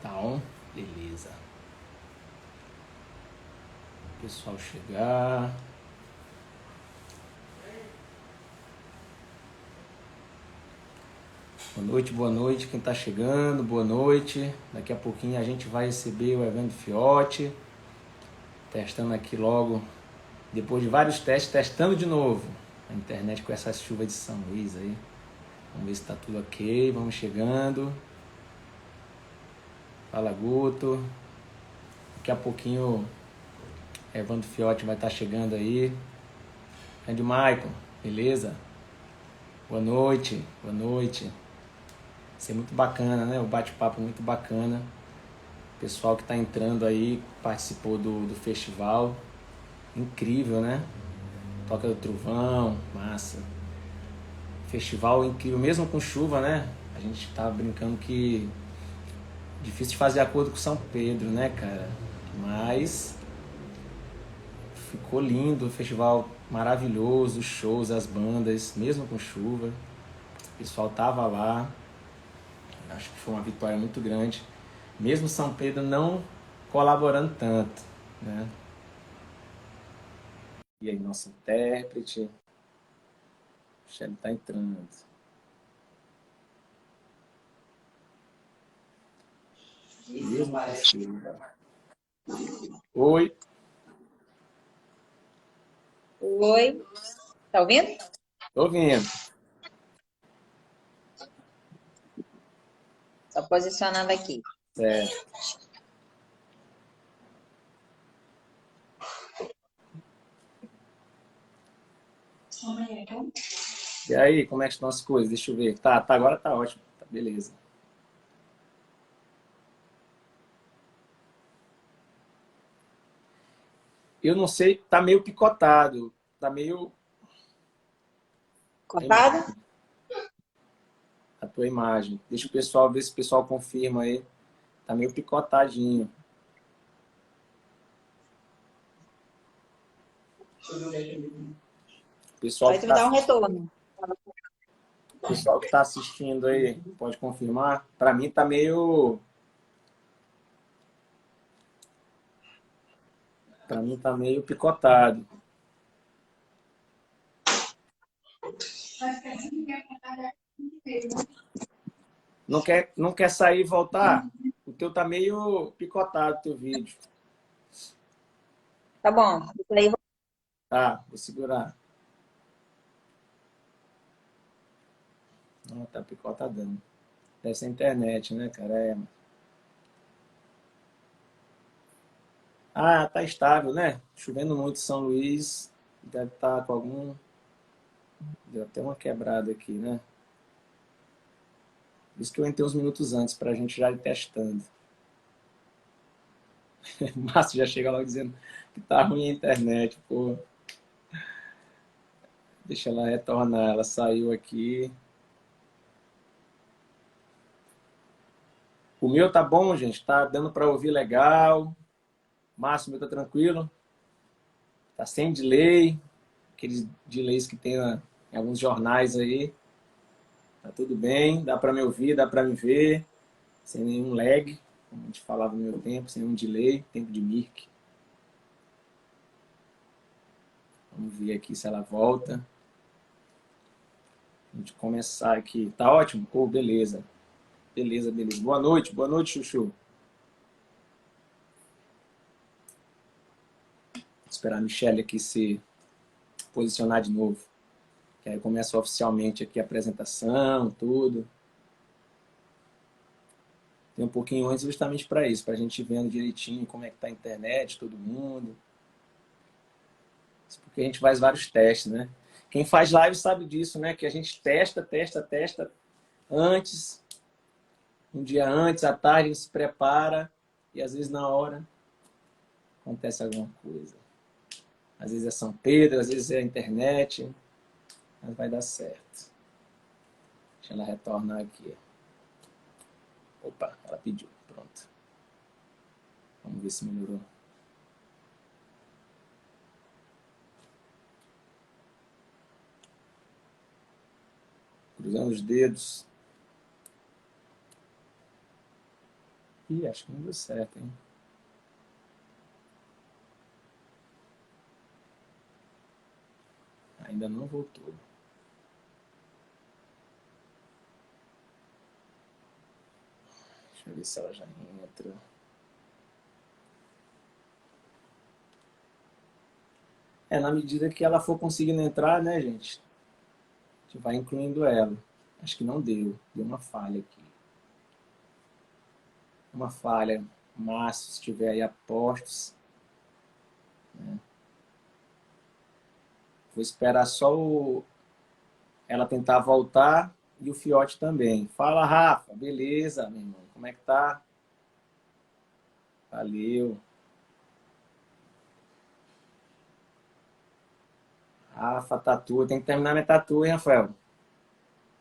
Então, beleza. O pessoal chegar. Boa noite quem está chegando, boa noite. Daqui a pouquinho a gente vai receber o Evandro Fiotti. Testando aqui logo, depois de vários testes, testando de novo a internet com essa chuva de São Luís aí. Vamos ver se está tudo ok, vamos chegando. Fala, Guto. Daqui a pouquinho o Evandro Fiotti vai estar chegando aí. Grande Maicon, beleza? Boa noite, boa noite. Vai ser muito bacana, né? O bate-papo muito bacana. O pessoal que está entrando aí participou do festival. Incrível, né? Toca do Trovão, massa. Festival incrível, mesmo com chuva, né? A gente tá brincando que difícil de fazer acordo com São Pedro, né, cara? Mas ficou lindo, o festival maravilhoso, os shows, as bandas, mesmo com chuva. O pessoal tava lá. Acho que foi uma vitória muito grande. Mesmo São Pedro não colaborando tanto, né? E aí, nosso intérprete, o Shelly tá entrando. Mesmo com chuva. Oi, Oi, tá ouvindo? tô ouvindo. Só posicionando aqui. Certo. E aí, como é que estão as coisas? Deixa eu ver. Tá, agora tá ótimo. Tá, beleza. Eu não sei, tá meio picotado. Tá meio. Cortado? A tua imagem. Deixa o pessoal ver se o pessoal confirma aí. Tá meio picotadinho. O pessoal Aí que tu me tá, dá um retorno. o pessoal que tá assistindo aí, pode confirmar? Pra mim tá meio. Pra mim tá meio picotado. Não quer sair e voltar? O teu tá meio picotado, o teu vídeo. Tá bom. Isso aí, Tá, vou segurar. Não, tá picotadão. Deve ser a internet, né, cara? Ah, tá estável, né? Chovendo muito em São Luís. Deve estar com algum. Deu até uma quebrada aqui, né? Por isso que eu entrei uns minutos antes, pra gente já ir testando. O Márcio já chega logo dizendo que tá ruim a internet, pô. Deixa ela retornar. Ela saiu aqui. O meu tá bom, gente. Tá dando pra ouvir legal. Márcio, o meu tá tranquilo. Tá sem delay. Aqueles delays que tem em alguns jornais aí. Tá tudo bem. Dá pra me ouvir, dá pra me ver. Sem nenhum lag, como a gente falava no meu tempo, sem nenhum delay, tempo de Mirk. Vamos ver aqui se ela volta. A gente começar aqui. Tá ótimo? Pô, beleza. Beleza, beleza. Boa noite, Chuchu. Vou esperar a Michelle aqui se posicionar de novo. Que aí começa oficialmente aqui a apresentação, tudo. Tem um pouquinho antes justamente para isso, para a gente ir vendo direitinho como é que tá a internet, todo mundo. Isso porque a gente faz vários testes, né? Quem faz live sabe disso, né? Que a gente testa antes, um dia antes, à tarde, a gente se prepara e às vezes na hora acontece alguma coisa. Às vezes é São Pedro, às vezes é a internet, mas vai dar certo. Deixa ela retornar aqui. Opa, ela pediu. Pronto. Vamos ver se melhorou. Cruzando os dedos. Ih, acho que não deu certo, hein? Ainda não voltou. Deixa eu ver se ela já entra. Na medida que ela for conseguindo entrar, né, gente? A gente vai incluindo ela. Acho que não deu. Deu uma falha aqui. Uma falha. Márcio, se tiver aí apostos. Né? Vou esperar só ela tentar voltar e o Fiote também. Fala, Rafa. Beleza, meu irmão. Como é que tá? Valeu. Rafa, tatu. Tem que terminar minha tatu, hein, Rafael?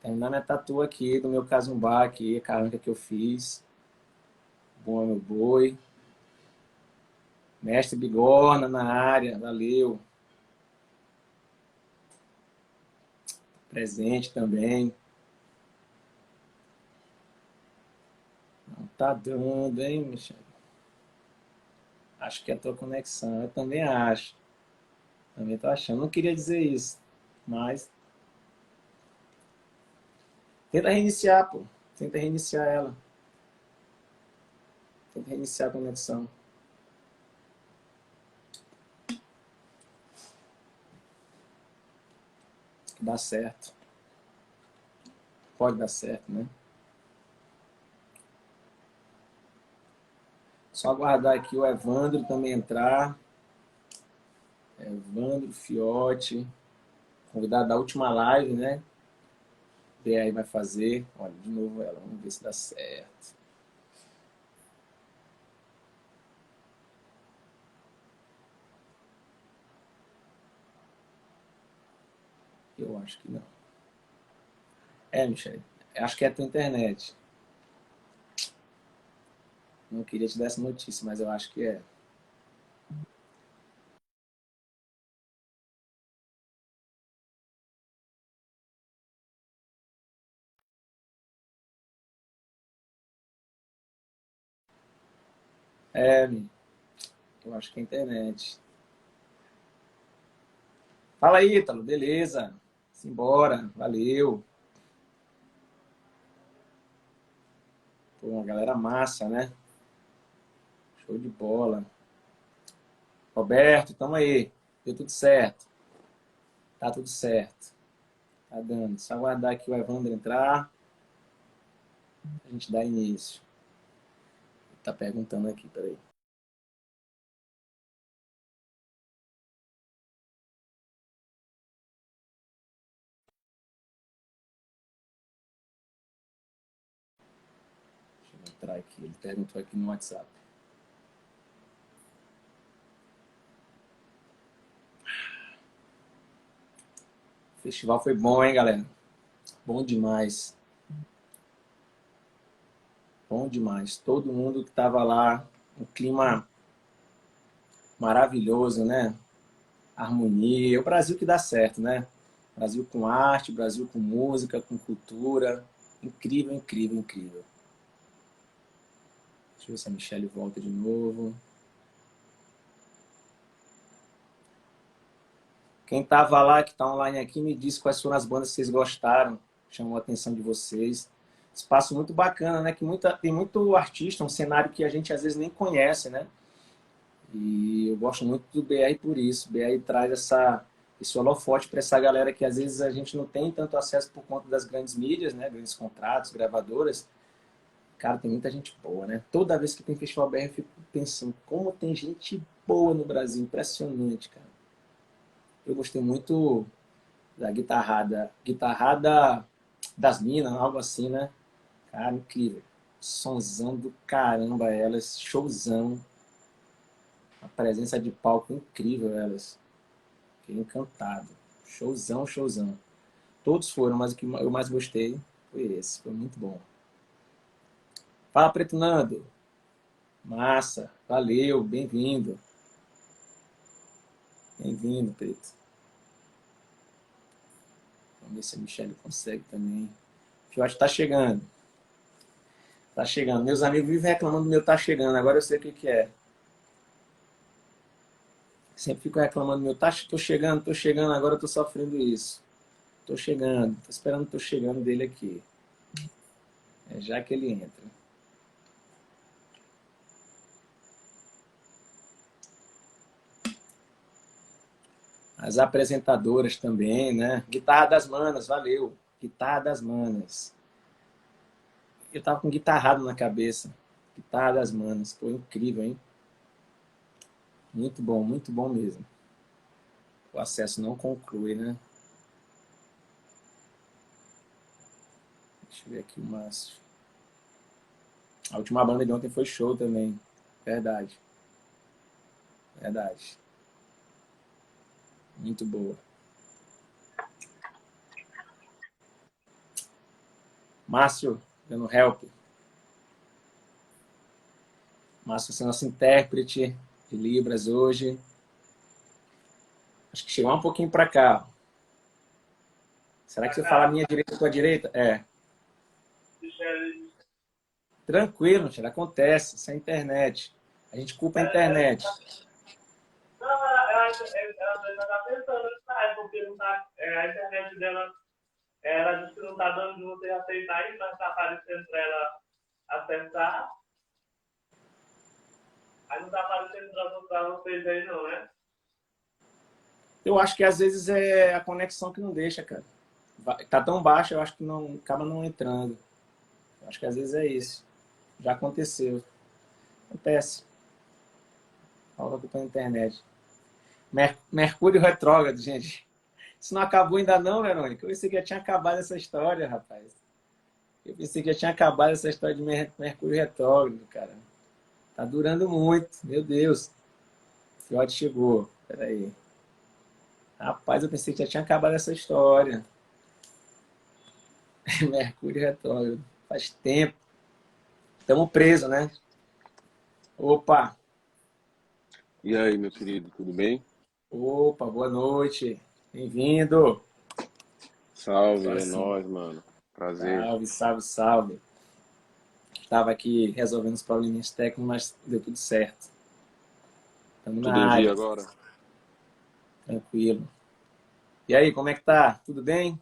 Terminar minha tatu aqui, do meu casumbá aqui, a carranca que eu fiz. Bom é meu boi. Mestre Bigorna na área, valeu. Presente também. Não tá dando, hein, Michel? Acho que é a tua conexão. Eu também acho. Também tô achando. Não queria dizer isso, mas tenta reiniciar, pô. Tenta reiniciar ela. Tenta reiniciar a conexão. Dá certo. Pode dar certo, né? Só aguardar aqui o Evandro também entrar. Evandro Fiote. Convidado da última live, né? BR vai fazer. Olha, de novo ela. Vamos ver se dá certo. Eu acho que não. Michel. Acho que é a tua internet. Não queria te dar essa notícia, mas eu acho que é. É, eu acho que é a internet. Fala aí, Ítalo. Beleza. Simbora. Valeu. Pô, uma galera massa, né? Show de bola. Roberto, tamo aí. Deu tudo certo. Tá tudo certo. Tá dando. Só aguardar aqui o Evandro entrar. A gente dá início. Tá perguntando aqui, peraí. Deixa eu entrar aqui. Ele perguntou aqui no WhatsApp. O festival foi bom, hein, galera? Bom demais. Bom demais. Todo mundo que tava lá, um clima maravilhoso, né? Harmonia. O Brasil que dá certo, né? Brasil com arte, Brasil com música, com cultura. Incrível, incrível, incrível. Deixa eu ver se a Michelle volta de novo. Quem tava lá, que tá online aqui, me diz quais foram as bandas que vocês gostaram, chamou a atenção de vocês. Espaço muito bacana, né? Que tem muito artista, um cenário que a gente às vezes nem conhece, né? E eu gosto muito do BR por isso. O BR traz esse holofote para essa galera que às vezes a gente não tem tanto acesso por conta das grandes mídias, né? Grandes contratos, gravadoras. Cara, tem muita gente boa, né? Toda vez que tem Festival BR eu fico pensando como tem gente boa no Brasil. Impressionante, cara. Eu gostei muito da guitarrada das minas, algo assim, né? Cara, incrível. Sonzão do caramba elas, showzão. A presença de palco incrível elas. Fiquei encantado. Showzão, showzão. Todos foram, mas o que eu mais gostei foi esse. Foi muito bom. Fala, Preto Nando. Massa. Valeu. Bem-vindo. Bem-vindo, Preto. Vamos ver se a Michelle consegue também. Eu acho que tá chegando. Tá chegando. Meus amigos vivem reclamando do meu tá chegando. Agora eu sei o que que é. Sempre fico reclamando do meu tô chegando, agora eu tô sofrendo isso. Tô chegando, tô esperando, tô chegando dele aqui. É já que ele entra. As apresentadoras também, né? Guitarra das Manas, valeu. Guitarra das Manas. Eu tava com guitarrado na cabeça. Guitarra das Manas. Pô, incrível, hein? Muito bom mesmo. O acesso não conclui, né? Deixa eu ver aqui o Márcio. A última banda de ontem foi show também. Verdade. Verdade. Muito boa. Márcio, dando help. Márcio, você é nosso intérprete de Libras hoje. Acho que chegou um pouquinho para cá. Será que você fala a minha direita ou a tua direita? É. Tranquilo, tira, acontece. Isso é internet. A gente culpa a internet. Não, ela tá pensando nisso, porque não tá, a internet dela, ela disse que não tá dando de você aceitar aí, mas tá aparecendo pra ela acessar. Aí não tá aparecendo pra vocês aí não, né? Eu acho que às vezes é a conexão que não deixa, cara. Tá tão baixa, eu acho que não acaba não entrando. Eu acho que às vezes é isso. Já aconteceu. Acontece. Falta culpa na internet. Mercúrio retrógrado, gente. Isso não acabou ainda não, Verônica? Eu pensei que já tinha acabado essa história, rapaz. Eu pensei que já tinha acabado essa história de Mercúrio retrógrado, cara. Tá durando muito, meu Deus. O Fiote chegou. Peraí. Rapaz, eu pensei que já tinha acabado essa história. Mercúrio retrógrado. Faz tempo. Estamos presos, né? Opa! E aí, meu querido, tudo bem? Opa, boa noite. Bem-vindo. Salve, Agora é sim. nóis, mano. Prazer. Salve, salve, salve. Estava aqui resolvendo os probleminhas técnicos, mas deu tudo certo. Estamos Tudo na em dia área. agora? Tranquilo. E aí, como é que tá? Tudo bem?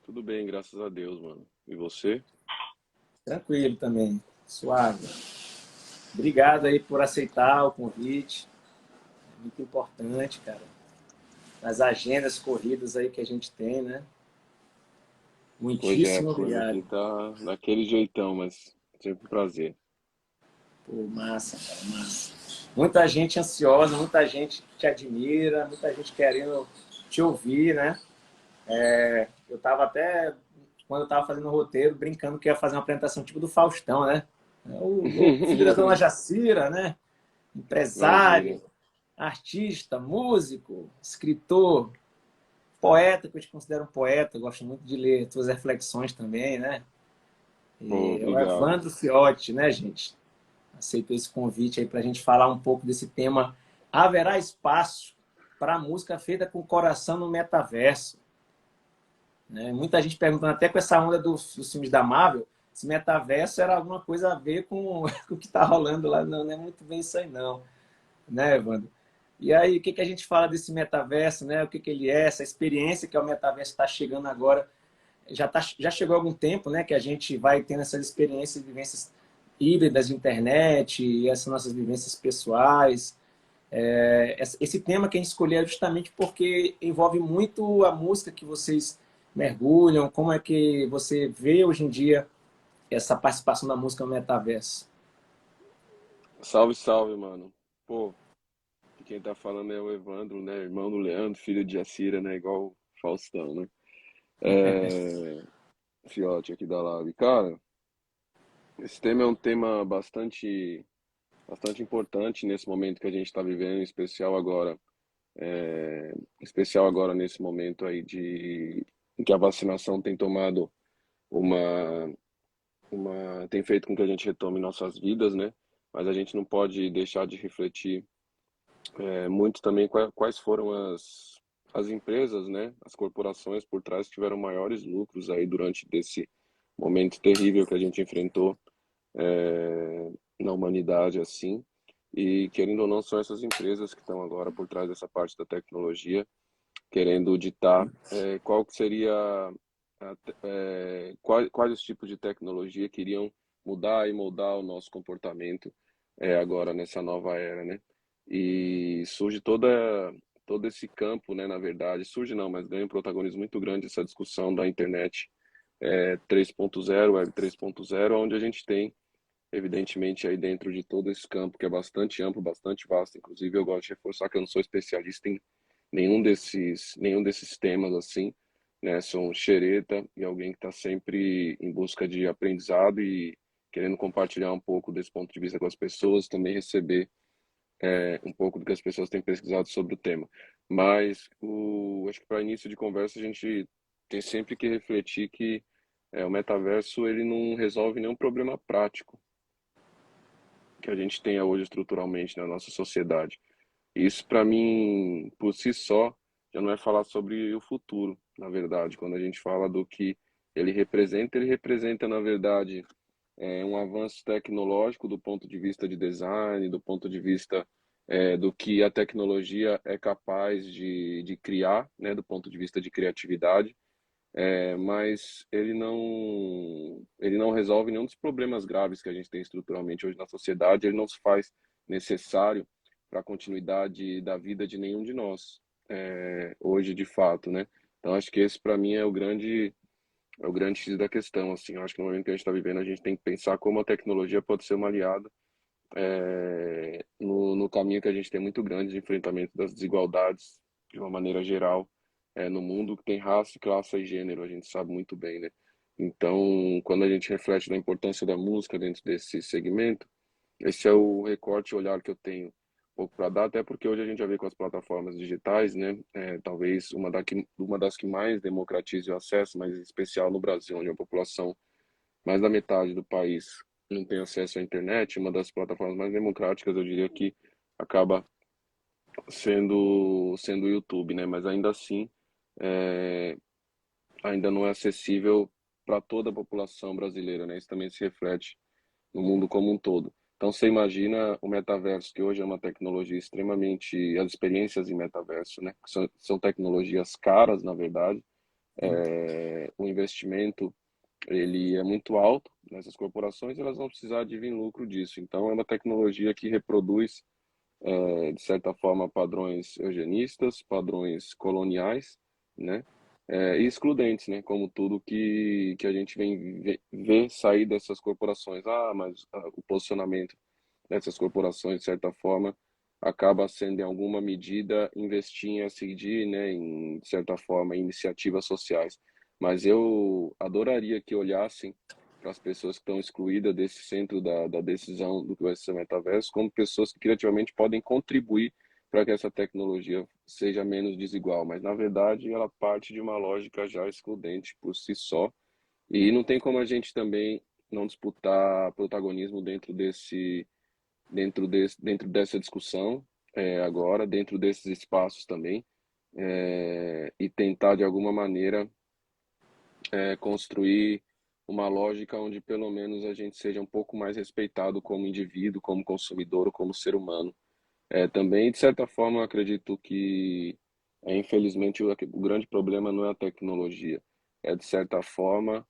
Tudo bem, graças a Deus, mano. E você? Tranquilo também. Suave. Obrigado aí por aceitar o convite. É muito importante, cara. Nas agendas corridas aí que a gente tem, né? Pois é, Muitíssimo por obrigado. aqui tá daquele jeitão, mas sempre um prazer. Pô, massa, cara, massa. Muita gente ansiosa, muita gente te admira, muita gente querendo te ouvir, né? Eu tava até, quando eu tava fazendo o roteiro, brincando que ia fazer uma apresentação tipo do Faustão, né? O filho da dona Jacira, né? Imagina. Empresário, artista, músico, escritor, poeta, que eu te considero um poeta, eu gosto muito de ler suas reflexões também, né? Pô, E é o obrigado. Evandro Fiotti, né, gente? Aceitou esse convite aí para a gente falar um pouco desse tema. Haverá espaço para música feita com o coração no metaverso? Né? Muita gente perguntando, até com essa onda dos filmes da Marvel, se metaverso era alguma coisa a ver com, com o que está rolando lá. Não, não é muito bem isso aí, não. Né, Evandro? E aí, o que, que a gente fala desse metaverso, né? O que, que ele é, essa experiência que é o metaverso está chegando agora. Já chegou algum tempo, né, que a gente vai tendo essas experiências, vivências híbridas de internet, e essas nossas vivências pessoais. Esse tema que a gente escolheu é justamente porque envolve muito a música que vocês mergulham, como é que você vê hoje em dia essa participação da música no metaverso. Salve, salve, mano. Pô, quem tá falando é o Evandro, né? Irmão do Leandro, filho de Jacira, né? Igual o Faustão, né? É... Fiote aqui da Live. Cara, esse tema é um tema bastante importante nesse momento que a gente está vivendo, especial agora nesse momento aí de em que a vacinação tem tomado uma, tem feito com que a gente retome nossas vidas, né? Mas a gente não pode deixar de refletir muito também quais foram as empresas, né? As corporações por trás que tiveram maiores lucros aí durante momento terrível que a gente enfrentou na humanidade assim. E querendo ou não, são essas empresas que estão agora por trás dessa parte da tecnologia, querendo ditar qual que seria quais os tipos de tecnologia que iriam mudar e moldar o nosso comportamento agora nessa nova era, né? E surge todo esse campo, né? Na verdade, surge não, mas ganha um protagonismo muito grande essa discussão da internet 3.0, Web 3.0, onde a gente tem, evidentemente, aí dentro de todo esse campo que é bastante amplo, bastante vasto. Inclusive, eu gosto de reforçar que eu não sou especialista em nenhum desses temas assim, né? Sou um xereta e alguém que está sempre em busca de aprendizado e querendo compartilhar um pouco desse ponto de vista com as pessoas, também receber um pouco do que as pessoas têm pesquisado sobre o tema. Mas acho que para início de conversa a gente tem sempre que refletir que o metaverso ele não resolve nenhum problema prático que a gente tenha hoje estruturalmente na nossa sociedade. Isso, para mim, por si só, já não é falar sobre o futuro, na verdade. Quando a gente fala do que ele representa, na verdade, um avanço tecnológico do ponto de vista de design, do ponto de vista do que a tecnologia é capaz de criar, né, do ponto de vista de criatividade, mas ele não resolve nenhum dos problemas graves que a gente tem estruturalmente hoje na sociedade, ele não se faz necessário para a continuidade da vida de nenhum de nós, hoje de fato, né? Então acho que esse para mim é o grande X da questão, assim. Eu acho que no momento que a gente está vivendo, a gente tem que pensar como a tecnologia pode ser uma aliada no caminho que a gente tem muito grande de enfrentamento das desigualdades de uma maneira geral no mundo que tem raça, classe e gênero, a gente sabe muito bem, né? Então, quando a gente reflete na importância da música dentro desse segmento, esse é o recorte, o olhar que eu tenho um pouco para dar, até porque hoje a gente já vê com as plataformas digitais, né? Talvez uma das que mais democratize o acesso, mas em especial no Brasil, onde a população, mais da metade do país, não tem acesso à internet, uma das plataformas mais democráticas, eu diria que acaba sendo o YouTube, né? Mas ainda assim, é, ainda não é acessível para toda a população brasileira, né? Isso também se reflete no mundo como um todo. Então, você imagina o metaverso, que hoje é uma tecnologia extremamente... As experiências em metaverso, né? São tecnologias caras, na verdade. O investimento, ele é muito alto nessas corporações, elas vão precisar de vir lucro disso. Então, é uma tecnologia que reproduz, de certa forma, padrões eugenistas, padrões coloniais, né? E excludentes, né? Como tudo que a gente vem ver sair dessas corporações. Mas o posicionamento dessas corporações, de certa forma, acaba sendo, em alguma medida, investir em SDG, né? De certa forma, em iniciativas sociais. Mas eu adoraria que olhassem para as pessoas que estão excluídas desse centro da decisão do que vai ser o metaverso, como pessoas que criativamente podem contribuir para que essa tecnologia seja menos desigual. Mas, na verdade, ela parte de uma lógica já excludente por si só. E não tem como a gente também não disputar protagonismo dentro dessa discussão agora, dentro desses espaços também, e tentar, de alguma maneira, construir uma lógica onde pelo menos a gente seja um pouco mais respeitado como indivíduo, como consumidor, ou como ser humano. Também, de certa forma, eu acredito que, infelizmente, o grande problema não é a tecnologia, é, de certa forma,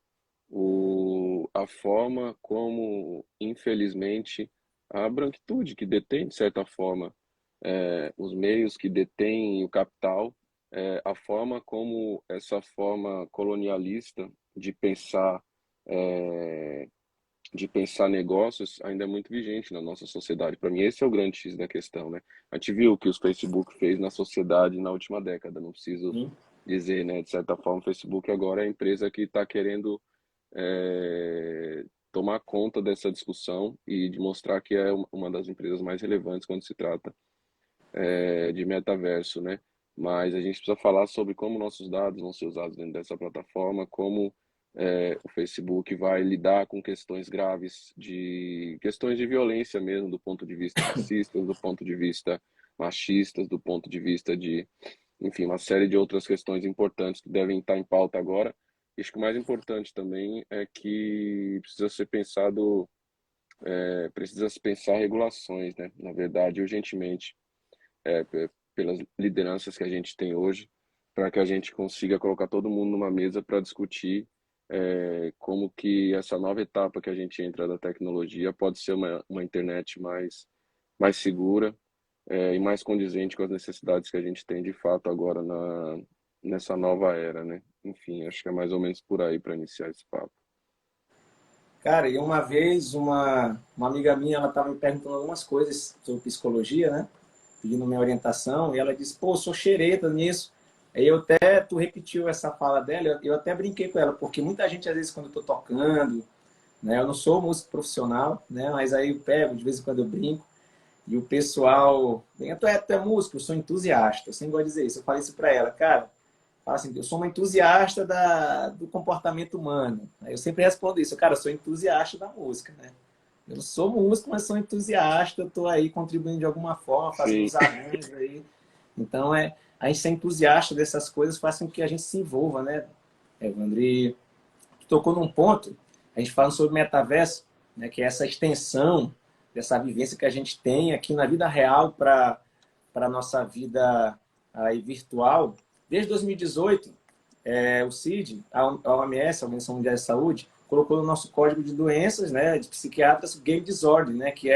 a forma como, infelizmente, a branquitude que detém, de certa forma, os meios que detêm o capital, a forma como essa forma colonialista de pensar é, negócios ainda é muito vigente na nossa sociedade. Para mim, esse é o grande X da questão, né? A gente viu o que o Facebook fez na sociedade na última década, não preciso Sim. dizer, né? De certa forma, o Facebook agora é a empresa que está querendo tomar conta dessa discussão e de mostrar que é uma das empresas mais relevantes quando se trata de metaverso, né? Mas a gente precisa falar sobre como nossos dados vão ser usados dentro dessa plataforma, como o Facebook vai lidar com questões de violência mesmo, do ponto de vista racista, do ponto de vista machistas, do ponto de vista de, enfim, uma série de outras questões importantes que devem estar em pauta agora, acho que o mais importante também é que precisa ser pensado, precisa se pensar regulações, né? Na verdade, urgentemente, pelas lideranças que a gente tem hoje, para que a gente consiga colocar todo mundo numa mesa para discutir como que essa nova etapa que a gente entra da tecnologia pode ser uma internet mais segura, e mais condizente com as necessidades que a gente tem de fato agora nessa nova era, né? Enfim, acho que é mais ou menos por aí para iniciar esse papo. Cara, e uma vez uma amiga minha, ela estava me perguntando algumas coisas sobre psicologia, né? Pedindo minha orientação, e ela disse, pô, sou xereta nisso. Aí tu repetiu essa fala dela, eu até brinquei com ela, porque muita gente, às vezes, quando eu tô tocando, né? Eu não sou músico profissional, né? Mas aí eu pego, de vez em quando eu brinco, e o pessoal, bem, tu é músico, eu sou entusiasta, eu sempre gosto de dizer isso. Eu falei isso pra ela, cara, fala assim, eu sou uma entusiasta do comportamento humano. Aí eu sempre respondo isso, cara, eu sou entusiasta da música, né? Eu não sou músico, mas sou entusiasta, eu tô aí contribuindo de alguma forma, fazendo Sim, os arranjos aí. Então, a gente ser entusiasta dessas coisas faz com que a gente se envolva, né, Evandro? E tocou num ponto, a gente fala sobre metaverso, né, que é essa extensão dessa vivência que a gente tem aqui na vida real para a nossa vida aí virtual. Desde 2018, o CID, a OMS, a Organização Mundial de Saúde, colocou no nosso código de doenças, né, de psiquiatras, game disorder, né, que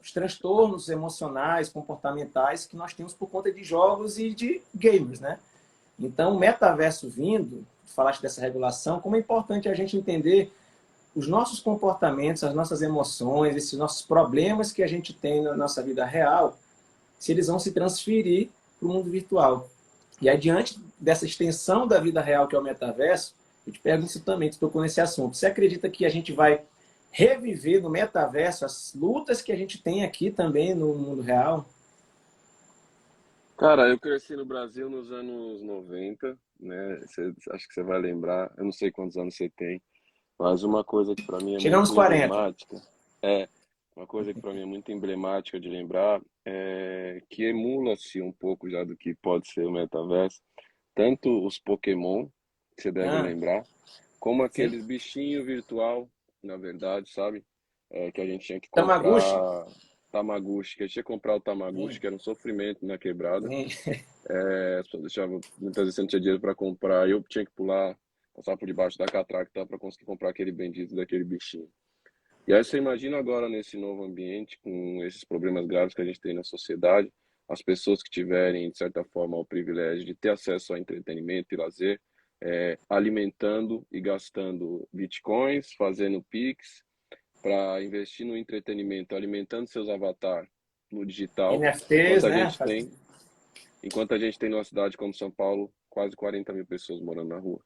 os transtornos emocionais, comportamentais que nós temos por conta de jogos e de gamers, né? Então, o metaverso vindo, falaste dessa regulação, como é importante a gente entender os nossos comportamentos, as nossas emoções, esses nossos problemas que a gente tem na nossa vida real, se eles vão se transferir para o mundo virtual. E aí, diante dessa extensão da vida real que é o metaverso, eu te pergunto isso também, tu tocou nesse assunto. Você acredita que a gente vai reviver no metaverso as lutas que a gente tem aqui também no mundo real? cara, eu cresci no Brasil nos anos 90, né? Acho que você vai lembrar, eu não sei quantos anos você tem, mas uma coisa que para mim é Chegamos muito aos 40. emblemática, é, uma coisa que para mim é muito emblemática de lembrar, é que emula-se um pouco já do que pode ser o metaverso, tanto os Pokémon, que você deve Ah, lembrar, como sim. aqueles bichinho virtual, na verdade, sabe? Que a gente tinha que Tamaguchi? comprar Tamaguchi, que a gente tinha que comprar o Tamaguchi, Sim, que era um sofrimento na quebrada. sim. As pessoas deixavam, muitas vezes você não tinha dinheiro para comprar, eu tinha que pular, passar por debaixo da catraca para conseguir comprar aquele bendito daquele bichinho. E aí você imagina agora nesse novo ambiente, com esses problemas graves que a gente tem na sociedade, as pessoas que tiverem, de certa forma, o privilégio de ter acesso a entretenimento e lazer, alimentando e gastando bitcoins, fazendo Pix, para investir no entretenimento, alimentando seus avatares no digital, NFTs, enquanto a né? gente tem, enquanto a gente tem numa cidade como São Paulo, quase 40 mil pessoas morando na rua,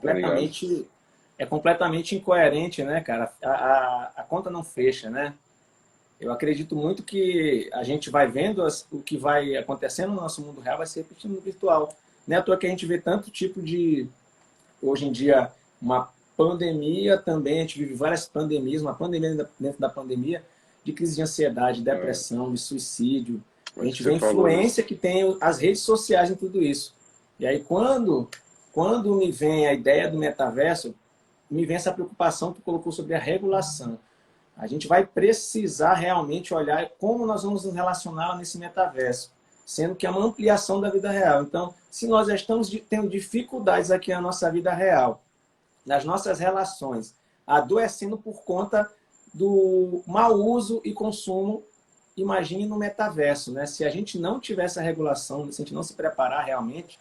tá ligado? Completamente, é completamente incoerente, né, cara? A conta não fecha, né? Eu acredito muito que a gente vai vendo o que vai acontecendo no nosso mundo real vai se repetindo no virtual. Não é à toa que a gente vê tanto tipo de, hoje em dia, uma pandemia também, a gente vive várias pandemias, uma pandemia dentro da pandemia, de crise de ansiedade, É, depressão, de suicídio. A mas que gente vê você a falou, né? influência que tem as redes sociais em tudo isso. E aí, quando me vem a ideia do metaverso, me vem essa preocupação que tu colocou sobre a regulação. A gente vai precisar realmente olhar como nós vamos nos relacionar nesse metaverso, sendo que é uma ampliação da vida real. Então, se nós já estamos tendo dificuldades aqui na nossa vida real, nas nossas relações, adoecendo por conta do mau uso e consumo, imagine no metaverso, né? Se a gente não tiver essa regulação, se a gente não se preparar realmente,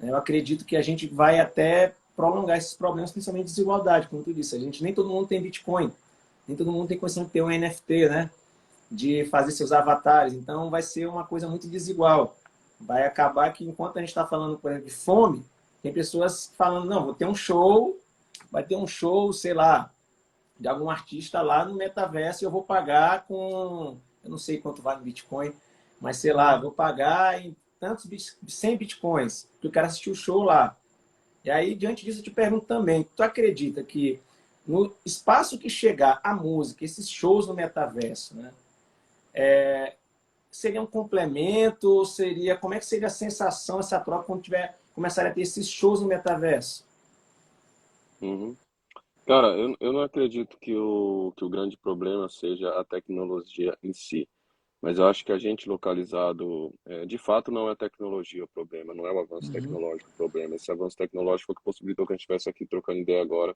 né, eu acredito que a gente vai até prolongar esses problemas, principalmente de desigualdade, como tu disse. A gente nem todo mundo tem Bitcoin, nem todo mundo tem condição de ter um NFT, né? De fazer seus avatares. Então, vai ser uma coisa muito desigual. Vai acabar que, enquanto a gente está falando, por exemplo, de fome, tem pessoas falando, não, vou ter um show, vai ter um show, sei lá, de algum artista lá no metaverso e eu vou pagar com, eu não sei quanto vale Bitcoin, mas sei lá, vou pagar em tantos 100 Bitcoins, porque o cara assistiu o show lá. E aí, diante disso, eu te pergunto também, tu acredita que no espaço que chegar a música, esses shows no metaverso, né, seria um complemento? Seria, como é que seria a sensação, essa troca, quando começarem a ter esses shows no metaverso? Uhum. Cara, eu não acredito que o grande problema seja a tecnologia em si, mas eu acho que a gente localizado, de fato, não é a tecnologia o problema, não é o avanço Uhum, tecnológico o problema. Esse avanço tecnológico foi o que possibilitou que a gente estivesse aqui trocando ideia agora,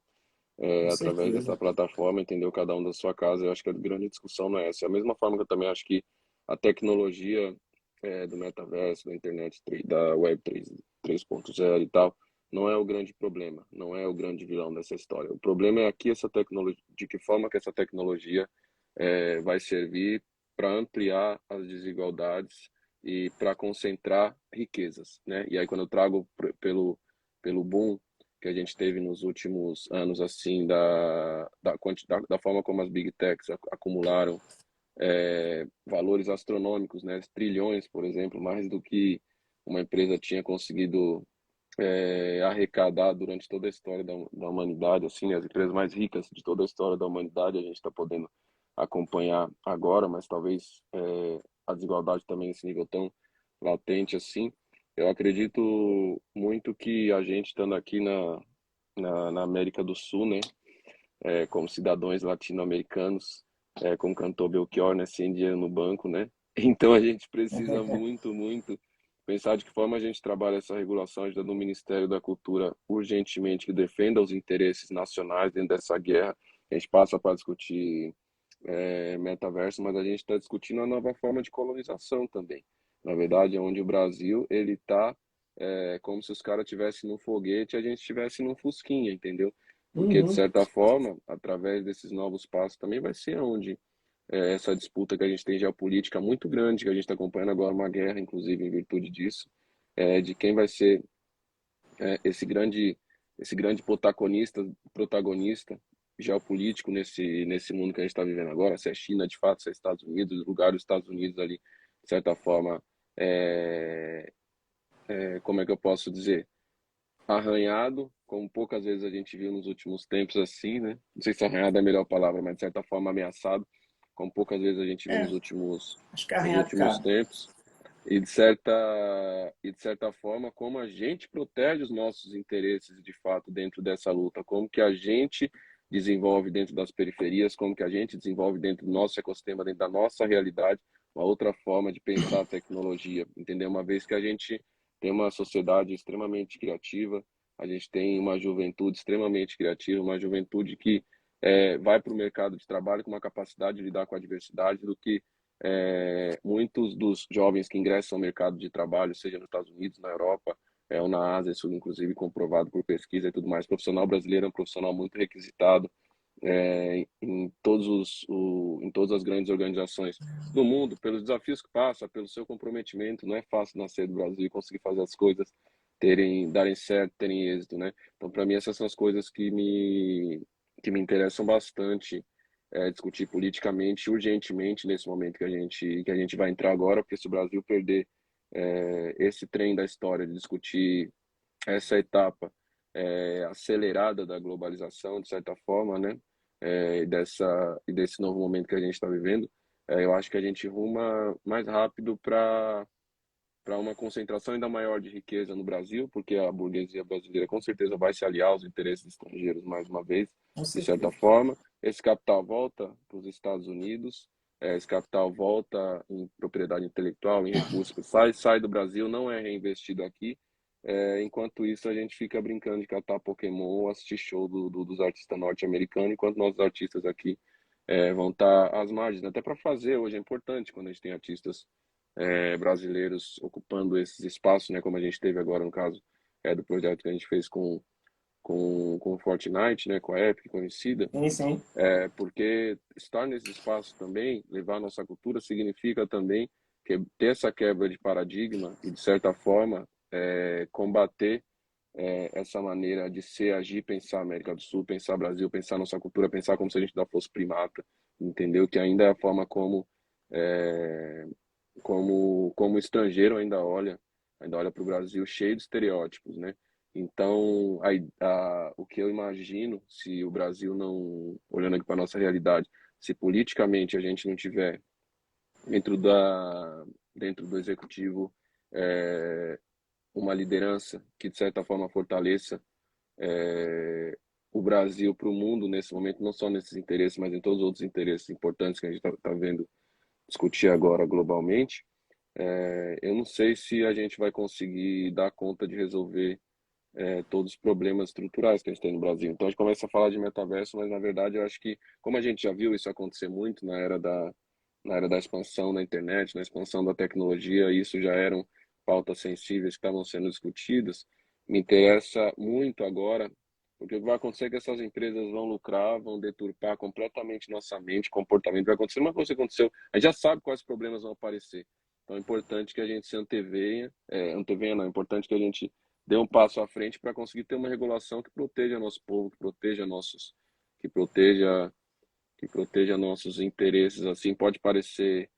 com através certeza. dessa plataforma, entendeu? Cada um da sua casa. Eu acho que a grande discussão não é essa. É a mesma forma que eu também acho que a tecnologia do metaverso, da internet, da web 3.0 e tal, não é o grande problema, não é o grande vilão dessa história. O problema é aqui essa tecnologia, de que forma que essa tecnologia vai servir para ampliar as desigualdades e para concentrar riquezas, né? E aí quando eu trago pelo boom que a gente teve nos últimos anos, assim, da forma como as big techs acumularam valores astronômicos, né? Trilhões, por exemplo, mais do que uma empresa tinha conseguido arrecadar durante toda a história da humanidade, assim, né? As empresas mais ricas de toda a história da humanidade, a gente está podendo acompanhar agora, mas talvez a desigualdade também nesse nível tão latente assim. Eu acredito muito que a gente estando aqui na América do Sul, né, como cidadãos latino-americanos, como cantou Belchior, né, sem dinheiro no banco, né? Então a gente precisa muito, muito pensar de que forma a gente trabalha essa regulação, ajudando o Ministério da Cultura urgentemente que defenda os interesses nacionais dentro dessa guerra. A gente passa para discutir metaverso, mas a gente está discutindo a nova forma de colonização também. Na verdade, é onde o Brasil ele está como se os caras estivessem num foguete e a gente estivesse num fusquinha, entendeu? Porque, de Uhum. certa forma, através desses novos passos também vai ser onde essa disputa que a gente tem geopolítica muito grande, que a gente está acompanhando agora uma guerra, inclusive, em virtude disso, de quem vai ser esse grande protagonista geopolítico nesse mundo que a gente está vivendo agora, se é China, de fato, se é Estados Unidos, o lugar dos Estados Unidos ali, de certa forma, é, como é que eu posso dizer? Arranhado, como poucas vezes a gente viu nos últimos tempos assim, né? Não sei se arranhado é a melhor palavra, mas de certa forma ameaçado, como poucas vezes a gente viu É, acho que nos arranhado últimos cabe. tempos. E de certa forma, como a gente protege os nossos interesses de fato dentro dessa luta, como que a gente desenvolve dentro das periferias, como que a gente desenvolve dentro do nosso ecossistema, dentro da nossa realidade, uma outra forma de pensar a tecnologia, entendeu? Uma vez que a gente tem uma sociedade extremamente criativa, a gente tem uma juventude extremamente criativa, uma juventude que vai para o mercado de trabalho com uma capacidade de lidar com a diversidade do que muitos dos jovens que ingressam no mercado de trabalho, seja nos Estados Unidos, na Europa, ou na Ásia, isso inclusive comprovado por pesquisa e tudo mais. O profissional brasileiro é um profissional muito requisitado em todas as grandes organizações do mundo, pelos desafios que passa, pelo seu comprometimento. Não é fácil nascer do Brasil e conseguir fazer as coisas darem certo, terem êxito, né? Então, para mim, essas são as coisas que me interessam bastante discutir politicamente, urgentemente, nesse momento que a gente vai entrar agora, porque se o Brasil perder esse trem da história de discutir essa etapa acelerada da globalização, de certa forma, né? E desse novo momento que a gente está vivendo, eu acho que a gente ruma mais rápido para uma concentração ainda maior de riqueza no Brasil, porque a burguesia brasileira com certeza vai se aliar aos interesses estrangeiros mais uma vez, Com de certa certeza. forma. Esse capital volta para os Estados Unidos, esse capital volta em propriedade intelectual, em recursos, sai do Brasil, não é reinvestido aqui. Enquanto isso, a gente fica brincando de catar Pokémon ou assistir show dos artistas norte-americanos, enquanto nossos artistas aqui vão estar às margens. Até para fazer hoje é importante quando a gente tem artistas brasileiros ocupando esses espaços, né, como a gente teve agora no caso do projeto que a gente fez com Fortnite, né, com a Epic conhecida, Sim, sim. porque estar nesse espaço também, levar a nossa cultura, significa também ter essa quebra de paradigma e, de certa forma, combater essa maneira de ser, agir, pensar América do Sul, pensar Brasil, pensar nossa cultura, pensar como se a gente ainda fosse primata, entendeu? Que ainda é a forma é, como o estrangeiro ainda olha para o Brasil cheio de estereótipos, né? Então, o que eu imagino, se o Brasil não, olhando aqui para nossa realidade, se politicamente a gente não tiver dentro dentro do executivo, é, uma liderança que, de certa forma, fortaleça é, o Brasil para o mundo nesse momento, não só nesses interesses, mas em todos os outros interesses importantes que a gente está vendo discutir agora globalmente. Eu não sei se a gente vai conseguir dar conta de resolver todos os problemas estruturais que a gente tem no Brasil. Então a gente começa a falar de metaverso, mas na verdade eu acho que, como a gente já viu isso acontecer muito na era da expansão da internet, na expansão da tecnologia, isso já eram pautas sensíveis que estavam sendo discutidas, me interessa muito agora, porque o que vai acontecer é que essas empresas vão lucrar, vão deturpar completamente nossa mente, comportamento, vai acontecer uma coisa que aconteceu, a gente já sabe quais problemas vão aparecer. Então é importante que a gente se antevenha não, é importante que a gente dê um passo à frente para conseguir ter uma regulação que proteja nosso povo, que proteja, que proteja nossos interesses. Assim, pode parecer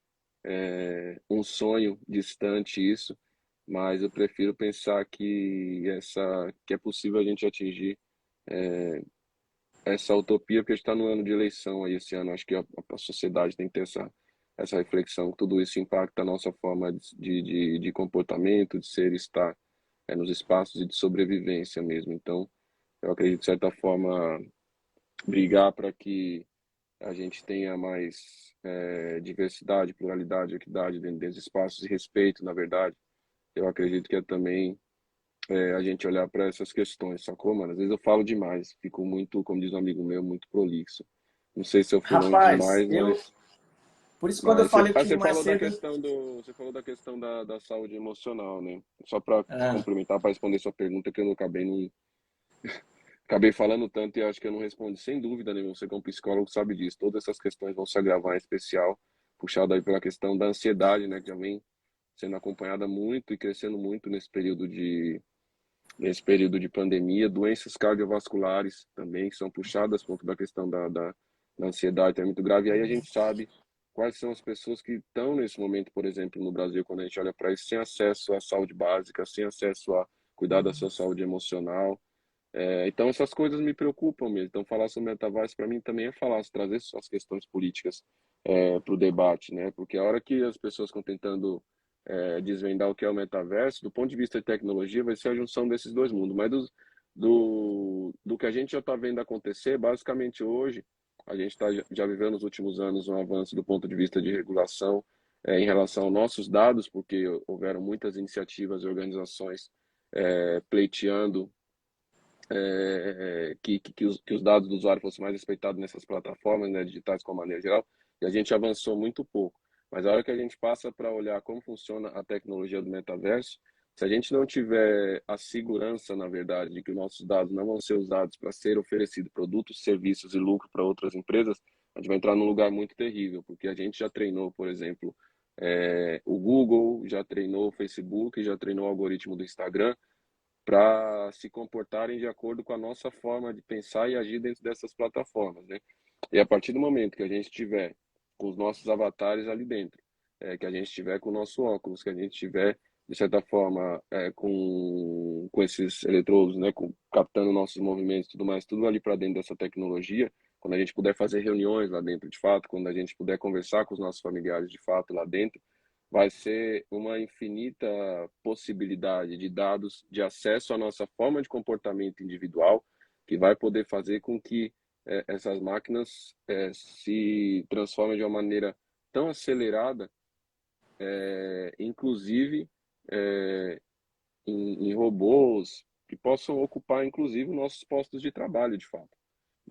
um sonho distante isso, mas eu prefiro pensar que é possível a gente atingir essa utopia, porque a gente está no ano de eleição aí esse ano. Acho que a sociedade tem que ter essa reflexão, que tudo isso impacta a nossa forma de comportamento, de ser e estar nos espaços e de sobrevivência mesmo. Então, eu acredito, de certa forma, brigar para que a gente tenha mais diversidade, pluralidade, equidade dentro desses espaços e respeito, na verdade. Eu acredito que é também a gente olhar para essas questões, sacou, mano? Às vezes eu falo demais, fico muito, como diz um amigo meu, muito prolixo. Não sei se eu fui longe Rapaz, demais, mas por isso quando eu falei você contigo mais falou da cedo, questão você falou da questão da saúde emocional, né? Só para ah, complementar, para responder sua pergunta, que eu não acabei falando tanto e acho que eu não respondi. Sem dúvida nenhuma, você como psicólogo sabe disso. Todas essas questões vão se agravar, em especial puxado aí pela questão da ansiedade, né, que já vem sendo acompanhada muito e crescendo muito nesse período de pandemia. Doenças cardiovasculares também, que são puxadas por conta da questão da ansiedade, é muito grave. E aí a gente sabe quais são as pessoas que estão nesse momento, por exemplo, no Brasil, quando a gente olha para isso, sem acesso à saúde básica, sem acesso a cuidar da sua saúde emocional. Então essas coisas me preocupam mesmo. Então falar sobre metaverso para mim também é falar, trazer as questões políticas para o debate, né? Porque a hora que as pessoas estão tentando desvendar o que é o metaverso, do ponto de vista de tecnologia, vai ser a junção desses dois mundos. Mas do que a gente já está vendo acontecer, basicamente hoje, a gente está já vivendo nos últimos anos um avanço do ponto de vista de regulação em relação aos nossos dados, porque houveram muitas iniciativas e organizações pleiteando que os dados do usuário fossem mais respeitados nessas plataformas, né, digitais de uma maneira geral, e a gente avançou muito pouco. Mas a hora que a gente passa para olhar como funciona a tecnologia do metaverso, se a gente não tiver a segurança, na verdade, de que os nossos dados não vão ser usados para ser oferecido produtos, serviços e lucro para outras empresas, a gente vai entrar num lugar muito terrível, porque a gente já treinou, por exemplo, o Google, já treinou o Facebook, já treinou o algoritmo do Instagram, para se comportarem de acordo com a nossa forma de pensar e agir dentro dessas plataformas, né? E a partir do momento que a gente tiver com os nossos avatares ali dentro, que a gente tiver com o nosso óculos, que a gente tiver, de certa forma, com esses eletrodos, né, captando nossos movimentos e tudo mais, tudo ali para dentro dessa tecnologia, quando a gente puder fazer reuniões lá dentro de fato, quando a gente puder conversar com os nossos familiares de fato lá dentro, vai ser uma infinita possibilidade de dados de acesso à nossa forma de comportamento individual, que vai poder fazer com que essas máquinas se transformem de uma maneira tão acelerada, inclusive é, em robôs que possam ocupar, inclusive, nossos postos de trabalho, de fato,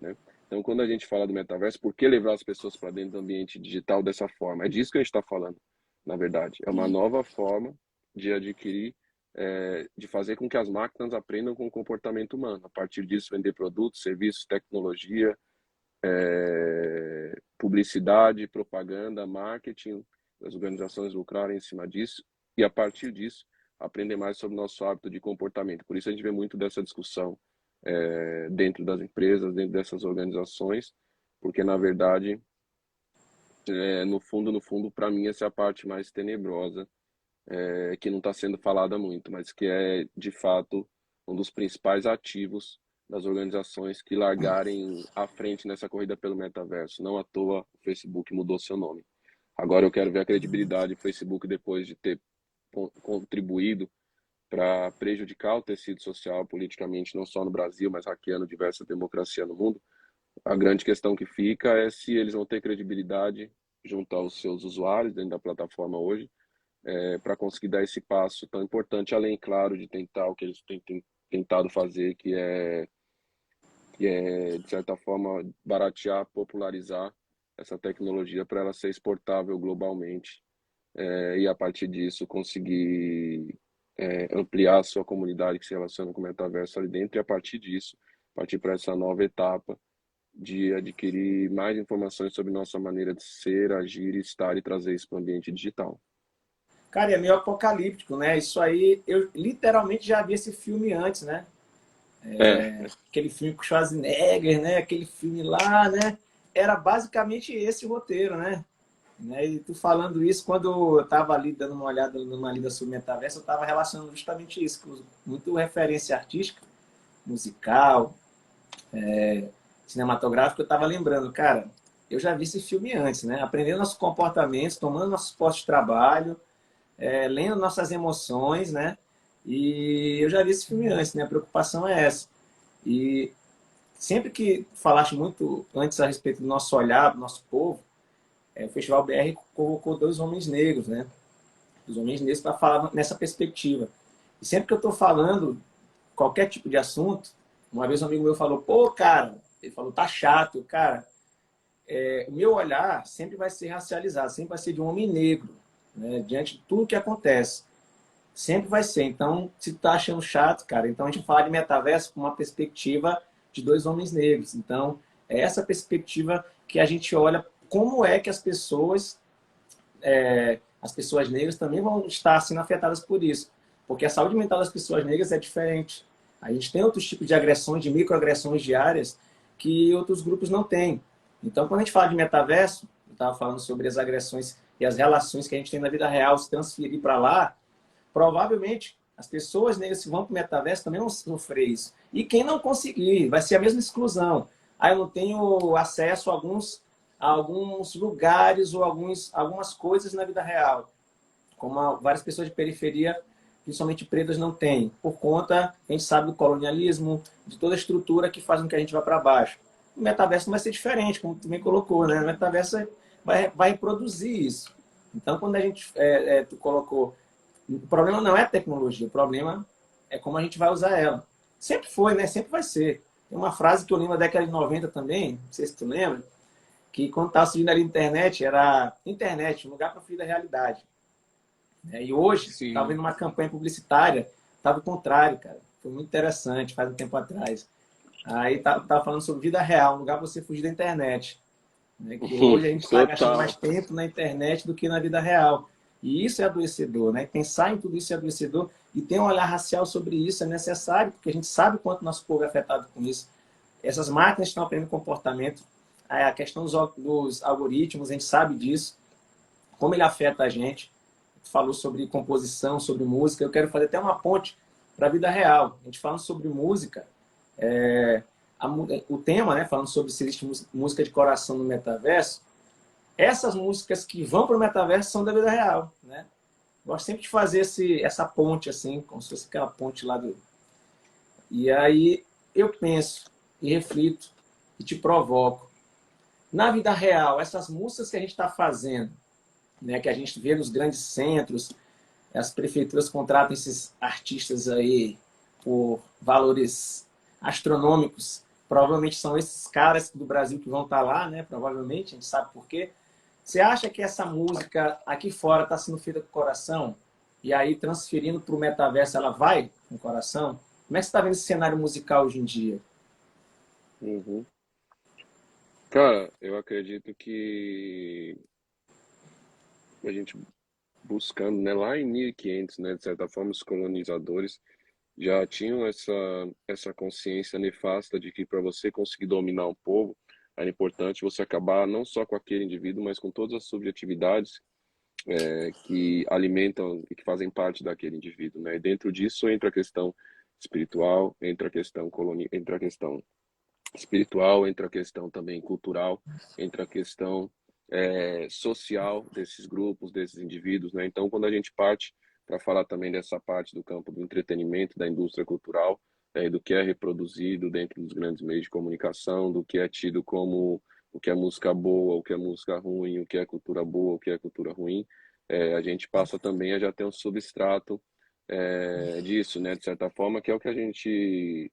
né? Então, quando a gente fala do metaverso, por que levar as pessoas para dentro do ambiente digital dessa forma? É disso que a gente está falando, na verdade. É uma nova forma de adquirir, de fazer com que as máquinas aprendam com o comportamento humano. A partir disso, vender produtos, serviços, tecnologia, publicidade, propaganda, marketing, as organizações lucrarem em cima disso e, a partir disso, aprender mais sobre o nosso hábito de comportamento. Por isso, a gente vê muito dessa discussão dentro das empresas, dentro dessas organizações, porque na verdade, no fundo, para mim essa é a parte mais tenebrosa, que não está sendo falada muito, mas que é de fato um dos principais ativos das organizações que largarem à frente nessa corrida pelo metaverso. Não à toa o Facebook mudou seu nome. Agora eu quero ver a credibilidade do Facebook depois de ter contribuído para prejudicar o tecido social politicamente, não só no Brasil, mas hackeando diversas democracias no mundo. A grande questão que fica é se eles vão ter credibilidade junto aos seus usuários dentro da plataforma hoje, para conseguir dar esse passo tão importante, além, claro, de tentar o que eles têm tentado fazer, de certa forma, baratear, popularizar essa tecnologia para ela ser exportável globalmente, e a partir disso conseguir ampliar a sua comunidade que se relaciona com o metaverso ali dentro, e a partir disso partir para essa nova etapa de adquirir mais informações sobre nossa maneira de ser, agir, estar e trazer isso para o ambiente digital. Cara, e é meio apocalíptico, né? Isso aí, eu literalmente já vi esse filme antes, né? É, Aquele filme com Schwarzenegger, né? Aquele filme lá, né? Era basicamente esse o roteiro, né? E tu falando isso, quando eu estava ali dando uma olhada numa lida sobre metaverso, eu estava relacionando justamente isso, com muito referência artística, musical, cinematográfica, eu estava lembrando, cara, eu já vi esse filme antes, né? Aprendendo nossos comportamentos, tomando nossos postos de trabalho, lendo nossas emoções, né? E eu já vi esse filme antes, né? A preocupação é essa. E sempre que falaste muito antes a respeito do nosso olhar, do nosso povo, o Festival BR convocou dois homens negros, né? Dos homens negros para falar nessa perspectiva. E sempre que eu estou falando qualquer tipo de assunto, uma vez um amigo meu falou, pô, cara, ele falou, tá chato, cara, o meu olhar sempre vai ser racializado, sempre vai ser de um homem negro, né? Diante de tudo que acontece. Sempre vai ser. Então, se tu tá achando chato, cara, então a gente fala de metaverso com uma perspectiva de dois homens negros. Então, é essa perspectiva que a gente olha como é que as pessoas negras também vão estar sendo afetadas por isso. Porque a saúde mental das pessoas negras é diferente. A gente tem outros tipos de agressões, de microagressões diárias que outros grupos não têm. Então, quando a gente fala de metaverso, eu estava falando sobre as agressões e as relações que a gente tem na vida real, se transferir para lá, provavelmente as pessoas negras que vão para o metaverso também vão sofrer isso. E quem não conseguir, vai ser a mesma exclusão. Ah, eu não tenho acesso a alguns lugares ou algumas coisas na vida real, como várias pessoas de periferia, principalmente pretas, não têm, por conta, a gente sabe, do colonialismo, de toda a estrutura que faz com que a gente vá para baixo. O metaverso não vai ser diferente, como tu me colocou, né? O metaverso vai reproduzir isso. Então, quando a gente, tu colocou, o problema não é a tecnologia, o problema é como a gente vai usar ela. Sempre foi, né? Sempre vai ser. Tem uma frase que eu lembro da década de 90 também, não sei se tu lembra, que quando estava surgindo ali a internet, era internet, um lugar para fugir da realidade. E hoje, estava sim. vendo uma campanha publicitária, estava o contrário, cara. Foi muito interessante, faz um tempo atrás. Aí tava falando sobre vida real, um lugar para você fugir da internet. Né? Que hoje a gente está gastando mais Total. tempo na internet do que na vida real. E isso é adoecedor, né? Pensar em tudo isso é adoecedor. E ter um olhar racial sobre isso é necessário, porque a gente sabe quanto nosso povo é afetado com isso. Essas máquinas estão aprendendo comportamento. A questão dos algoritmos, a gente sabe disso, como ele afeta a gente. Falou sobre composição, sobre música. Eu quero fazer até uma ponte para a vida real. A gente falando sobre música, o tema, né, falando sobre se existe música de coração no metaverso, essas músicas que vão para o metaverso são da vida real, né? Gosto sempre de fazer essa ponte, assim, como se fosse aquela ponte lá do... E aí eu penso e reflito e te provoco. Na vida real, essas músicas que a gente está fazendo, né, que a gente vê nos grandes centros, as prefeituras contratam esses artistas aí por valores astronômicos. Provavelmente são esses caras do Brasil que vão estar lá, né? Provavelmente, a gente sabe por quê. Você acha que essa música aqui fora está sendo feita com o coração? E aí, transferindo para o metaverso, ela vai com o coração? Como é que você está vendo esse cenário musical hoje em dia? Uhum. Cara, eu acredito que a gente buscando, né, lá em 1500, né, de certa forma, os colonizadores já tinham essa consciência nefasta de que para você conseguir dominar um povo, era importante você acabar não só com aquele indivíduo, mas com todas as subjetividades que alimentam e que fazem parte daquele indivíduo, né? E dentro disso entra a questão espiritual, entra a questão espiritual, entra a questão também cultural, entra a questão social desses grupos, desses indivíduos, né? Então, quando a gente parte para falar também dessa parte do campo do entretenimento, da indústria cultural, do que é reproduzido dentro dos grandes meios de comunicação, do que é tido como o que é música boa, o que é música ruim, o que é cultura boa, o que é cultura ruim, a gente passa também a já ter um substrato disso, né? De certa forma, que é o que a gente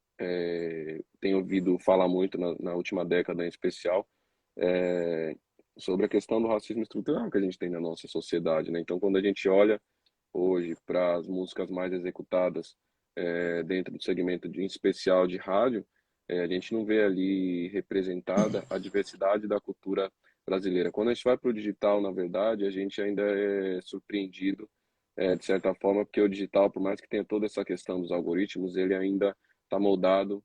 tem ouvido falar muito na última década em especial, é, sobre a questão do racismo estrutural que a gente tem na nossa sociedade, né? Então, quando a gente olha hoje para as músicas mais executadas dentro do segmento em especial de rádio, a gente não vê ali representada a diversidade da cultura brasileira. Quando a gente vai para o digital, na verdade, a gente ainda é surpreendido, de certa forma, porque o digital, por mais que tenha toda essa questão dos algoritmos, ele ainda está moldado,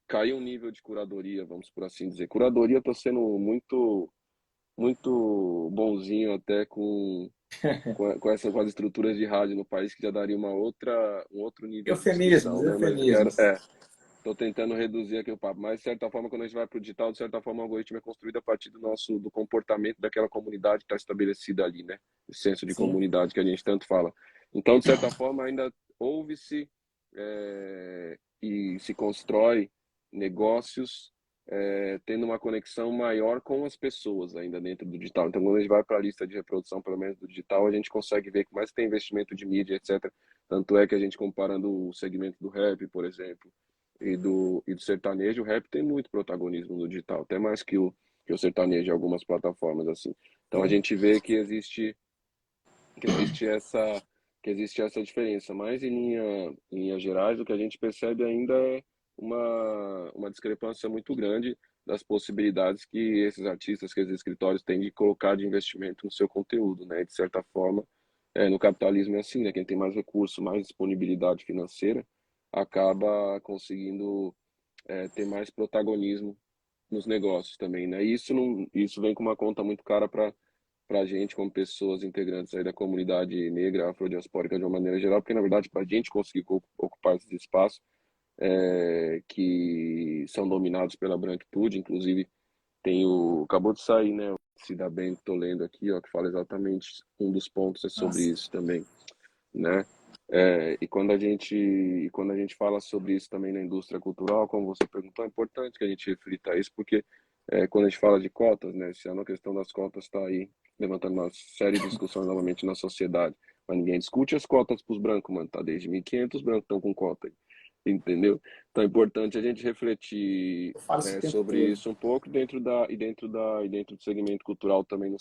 caiu um nível de curadoria, vamos por assim dizer. Curadoria, estou sendo muito bonzinho até com as estruturas de rádio no país, que já daria um outro nível de Eufemismos, discussão, né? Mas eufemismos. tô tentando reduzir aqui o papo. Mas, de certa forma, quando a gente vai para o digital, de certa forma, o algoritmo é construído a partir do comportamento daquela comunidade que está estabelecida ali, né? O senso de Sim. comunidade que a gente tanto fala. Então, de certa forma, ainda ouve-se e se constrói negócios tendo uma conexão maior com as pessoas ainda dentro do digital. Então, quando a gente vai para a lista de reprodução, pelo menos do digital, a gente consegue ver que mais tem investimento de mídia, etc. Tanto é que a gente, comparando o segmento do rap, por exemplo, e do sertanejo, o rap tem muito protagonismo no digital, até mais que o sertanejo em algumas plataformas, assim. Então, a Sim. gente vê que existe essa que existe essa diferença, mas em linhas gerais o que a gente percebe ainda é uma discrepância muito grande das possibilidades que esses artistas, que esses escritórios têm de colocar de investimento no seu conteúdo, né? De certa forma, no capitalismo é assim, né? Quem tem mais recurso, mais disponibilidade financeira, acaba conseguindo ter mais protagonismo nos negócios também, né? E isso vem com uma conta muito cara para a gente, como pessoas integrantes aí da comunidade negra, afrodiaspórica de uma maneira geral, porque na verdade para a gente conseguir ocupar esses espaços que são dominados pela branquitude, inclusive acabou de sair, né, o Cida Bem, tô lendo aqui, ó, que fala exatamente, um dos pontos é sobre Nossa. isso também, né? E quando a gente fala sobre isso também na indústria cultural, como você perguntou, é importante que a gente reflita isso, porque quando a gente fala de cotas, né, se a questão das cotas está aí levantando uma série de discussões novamente na sociedade, mas ninguém discute as cotas para os brancos, mano, tá desde 1500 os brancos estão com cota aí, entendeu? Então é importante a gente refletir Eu falo isso o tempo sobre todo. isso um pouco dentro do segmento cultural também não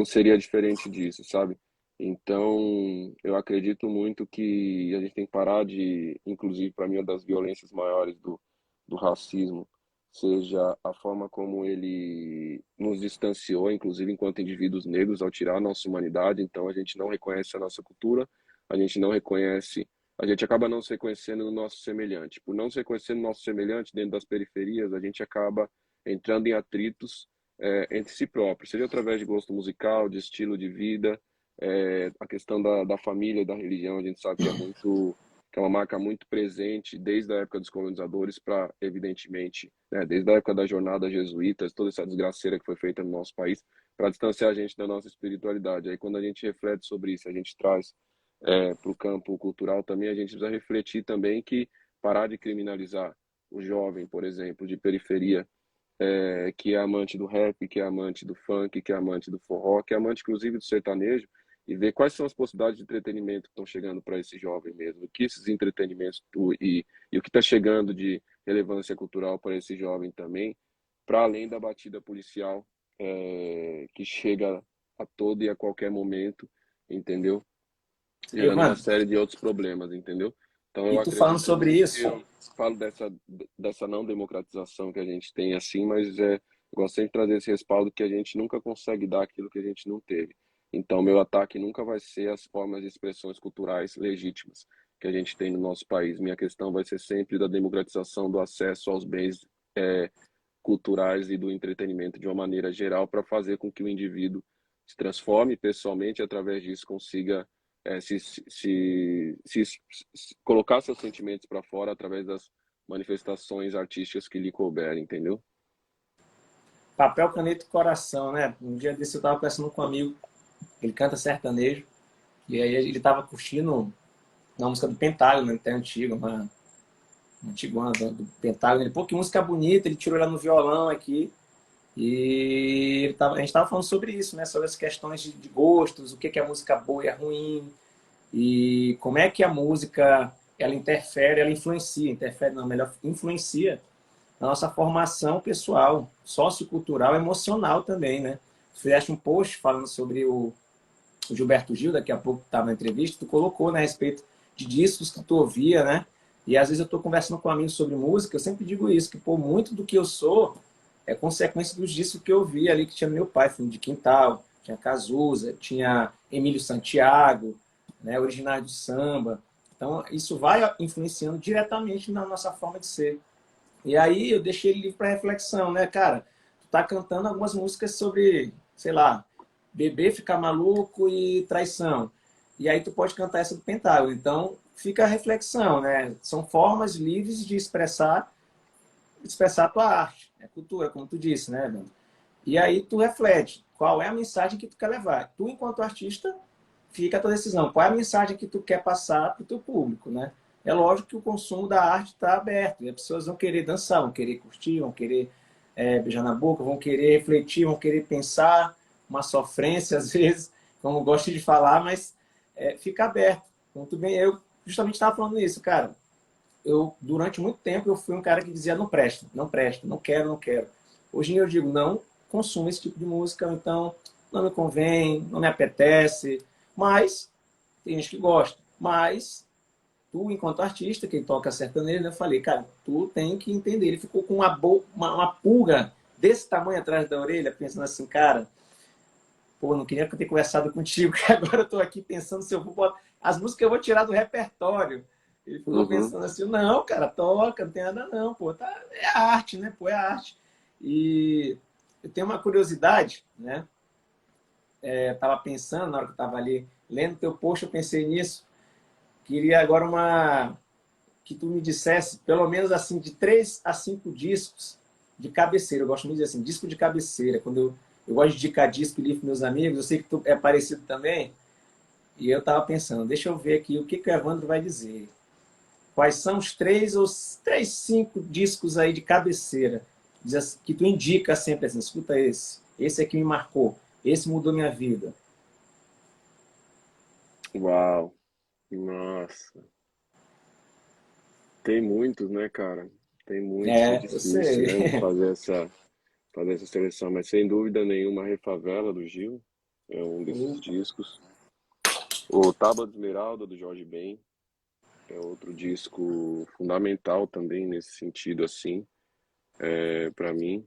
seria diferente disso, sabe? Então, eu acredito muito que a gente tem que parar inclusive, para mim, uma das violências maiores do racismo, seja a forma como ele nos distanciou, inclusive enquanto indivíduos negros, ao tirar a nossa humanidade. Então, a gente não reconhece a nossa cultura, a gente não reconhece, a gente acaba não se reconhecendo no nosso semelhante. Por não se reconhecer no nosso semelhante dentro das periferias, a gente acaba entrando em atritos entre si próprio, seja através de gosto musical, de estilo de vida, a questão da família e da religião, a gente sabe que é uma marca muito presente desde a época dos colonizadores para, evidentemente, né, desde a época das jornadas jesuítas, toda essa desgraceira que foi feita no nosso país, para distanciar a gente da nossa espiritualidade. Aí quando a gente reflete sobre isso, a gente traz para o campo cultural também, a gente precisa refletir também que parar de criminalizar o jovem, por exemplo, de periferia, que é amante do rap, que é amante do funk, que é amante do forró, que é amante inclusive do sertanejo, e ver quais são as possibilidades de entretenimento que estão chegando para esse jovem mesmo, o que esses entretenimentos e o que está chegando de relevância cultural para esse jovem também, para além da batida policial que chega a todo e a qualquer momento, entendeu? Gerando uma Evandro, série de outros problemas, entendeu? Então e eu tu falando acredito sobre muito, isso, eu falo dessa não democratização que a gente tem assim, mas eu gosto sempre de trazer esse respaldo que a gente nunca consegue dar aquilo que a gente não teve. Então meu ataque nunca vai ser as formas de expressões culturais legítimas que a gente tem no nosso país. Minha questão vai ser sempre da democratização do acesso aos bens é, culturais e do entretenimento de uma maneira geral para fazer com que o indivíduo se transforme pessoalmente e através disso consiga colocar seus sentimentos para fora através das manifestações artísticas que lhe couberem, entendeu? Papel, caneta e coração, né? Um dia desse eu tava conversando com um amigo, ele canta sertanejo, e aí ele tava curtindo uma música do Pentágono, até antiga, uma antigona do Pentágono. Ele, pô, que música bonita, ele tirou ela no violão aqui, e a gente tava falando sobre isso, né? Sobre as questões de gostos, o que é música boa e é ruim, e como é que a música, ela interfere, ela influencia, interfere não, melhor, influencia na nossa formação pessoal, sociocultural, emocional também, né? Tu fizeste um post falando sobre o Gilberto Gil, daqui a pouco estava na entrevista, tu colocou, né, a respeito de discos que tu ouvia, né? E às vezes eu estou conversando com amigos sobre música, eu sempre digo isso, que pô, muito do que eu sou é consequência dos discos que eu vi ali, que tinha meu pai, Fundo de Quintal, tinha Cazuza, tinha Emílio Santiago, né, originais do samba. Então, isso vai influenciando diretamente na nossa forma de ser. E aí eu deixei ele livre para reflexão, né, cara? Tu tá cantando algumas músicas sobre, sei lá, beber, ficar maluco e traição. E aí tu pode cantar essa do Pentágono. Então, fica a reflexão, né? São formas livres de expressar a tua arte. É cultura, como tu disse, né, Evandro? E aí tu reflete qual é a mensagem que tu quer levar. Tu, enquanto artista, fica a tua decisão. Qual é a mensagem que tu quer passar para o teu público, né? É lógico que o consumo da arte está aberto. E as pessoas vão querer dançar, vão querer curtir, vão querer beijar na boca, vão querer refletir, vão querer pensar, uma sofrência às vezes, como eu gosto de falar, mas fica aberto. Muito bem, eu justamente estava falando isso, cara. Eu, durante muito tempo, eu fui um cara que dizia não presta, não presta, não quero, não quero. Hoje em dia eu digo, não consumo esse tipo de música, então não me convém, não me apetece, mas tem gente que gosta. Mas tu, enquanto artista, que toca sertanejo, eu falei, cara, tu tem que entender. Ele ficou com uma pulga desse tamanho atrás da orelha, pensando assim, cara, pô, não queria ter conversado contigo, que agora eu tô aqui pensando se eu vou botar... As músicas que eu vou tirar do repertório. Ele ficou pensando assim, não, cara, toca, não tem nada não, pô, tá, é arte, né, pô, é arte. E eu tenho uma curiosidade, né, tava pensando, na hora que eu tava ali, lendo teu post, eu pensei nisso, queria agora que tu me dissesse, pelo menos assim, de 3 a 5 discos de cabeceira, eu gosto muito de dizer assim, disco de cabeceira, quando eu gosto de indicar disco e livro para meus amigos, eu sei que tu é parecido também, e eu tava pensando, deixa eu ver aqui o que o Evandro vai dizer. Quais são os 3 ou 5 discos aí de cabeceira que tu indica sempre assim, escuta esse aqui me marcou, esse mudou minha vida. Uau, nossa. Tem muitos, né, cara? Tem muitos, é Eu difícil, sei. né, fazer essa seleção, mas sem dúvida nenhuma, Refavela, do Gil, é um desses discos. O Tábua de Esmeralda, do Jorge Ben, é outro disco fundamental também nesse sentido, assim, para mim.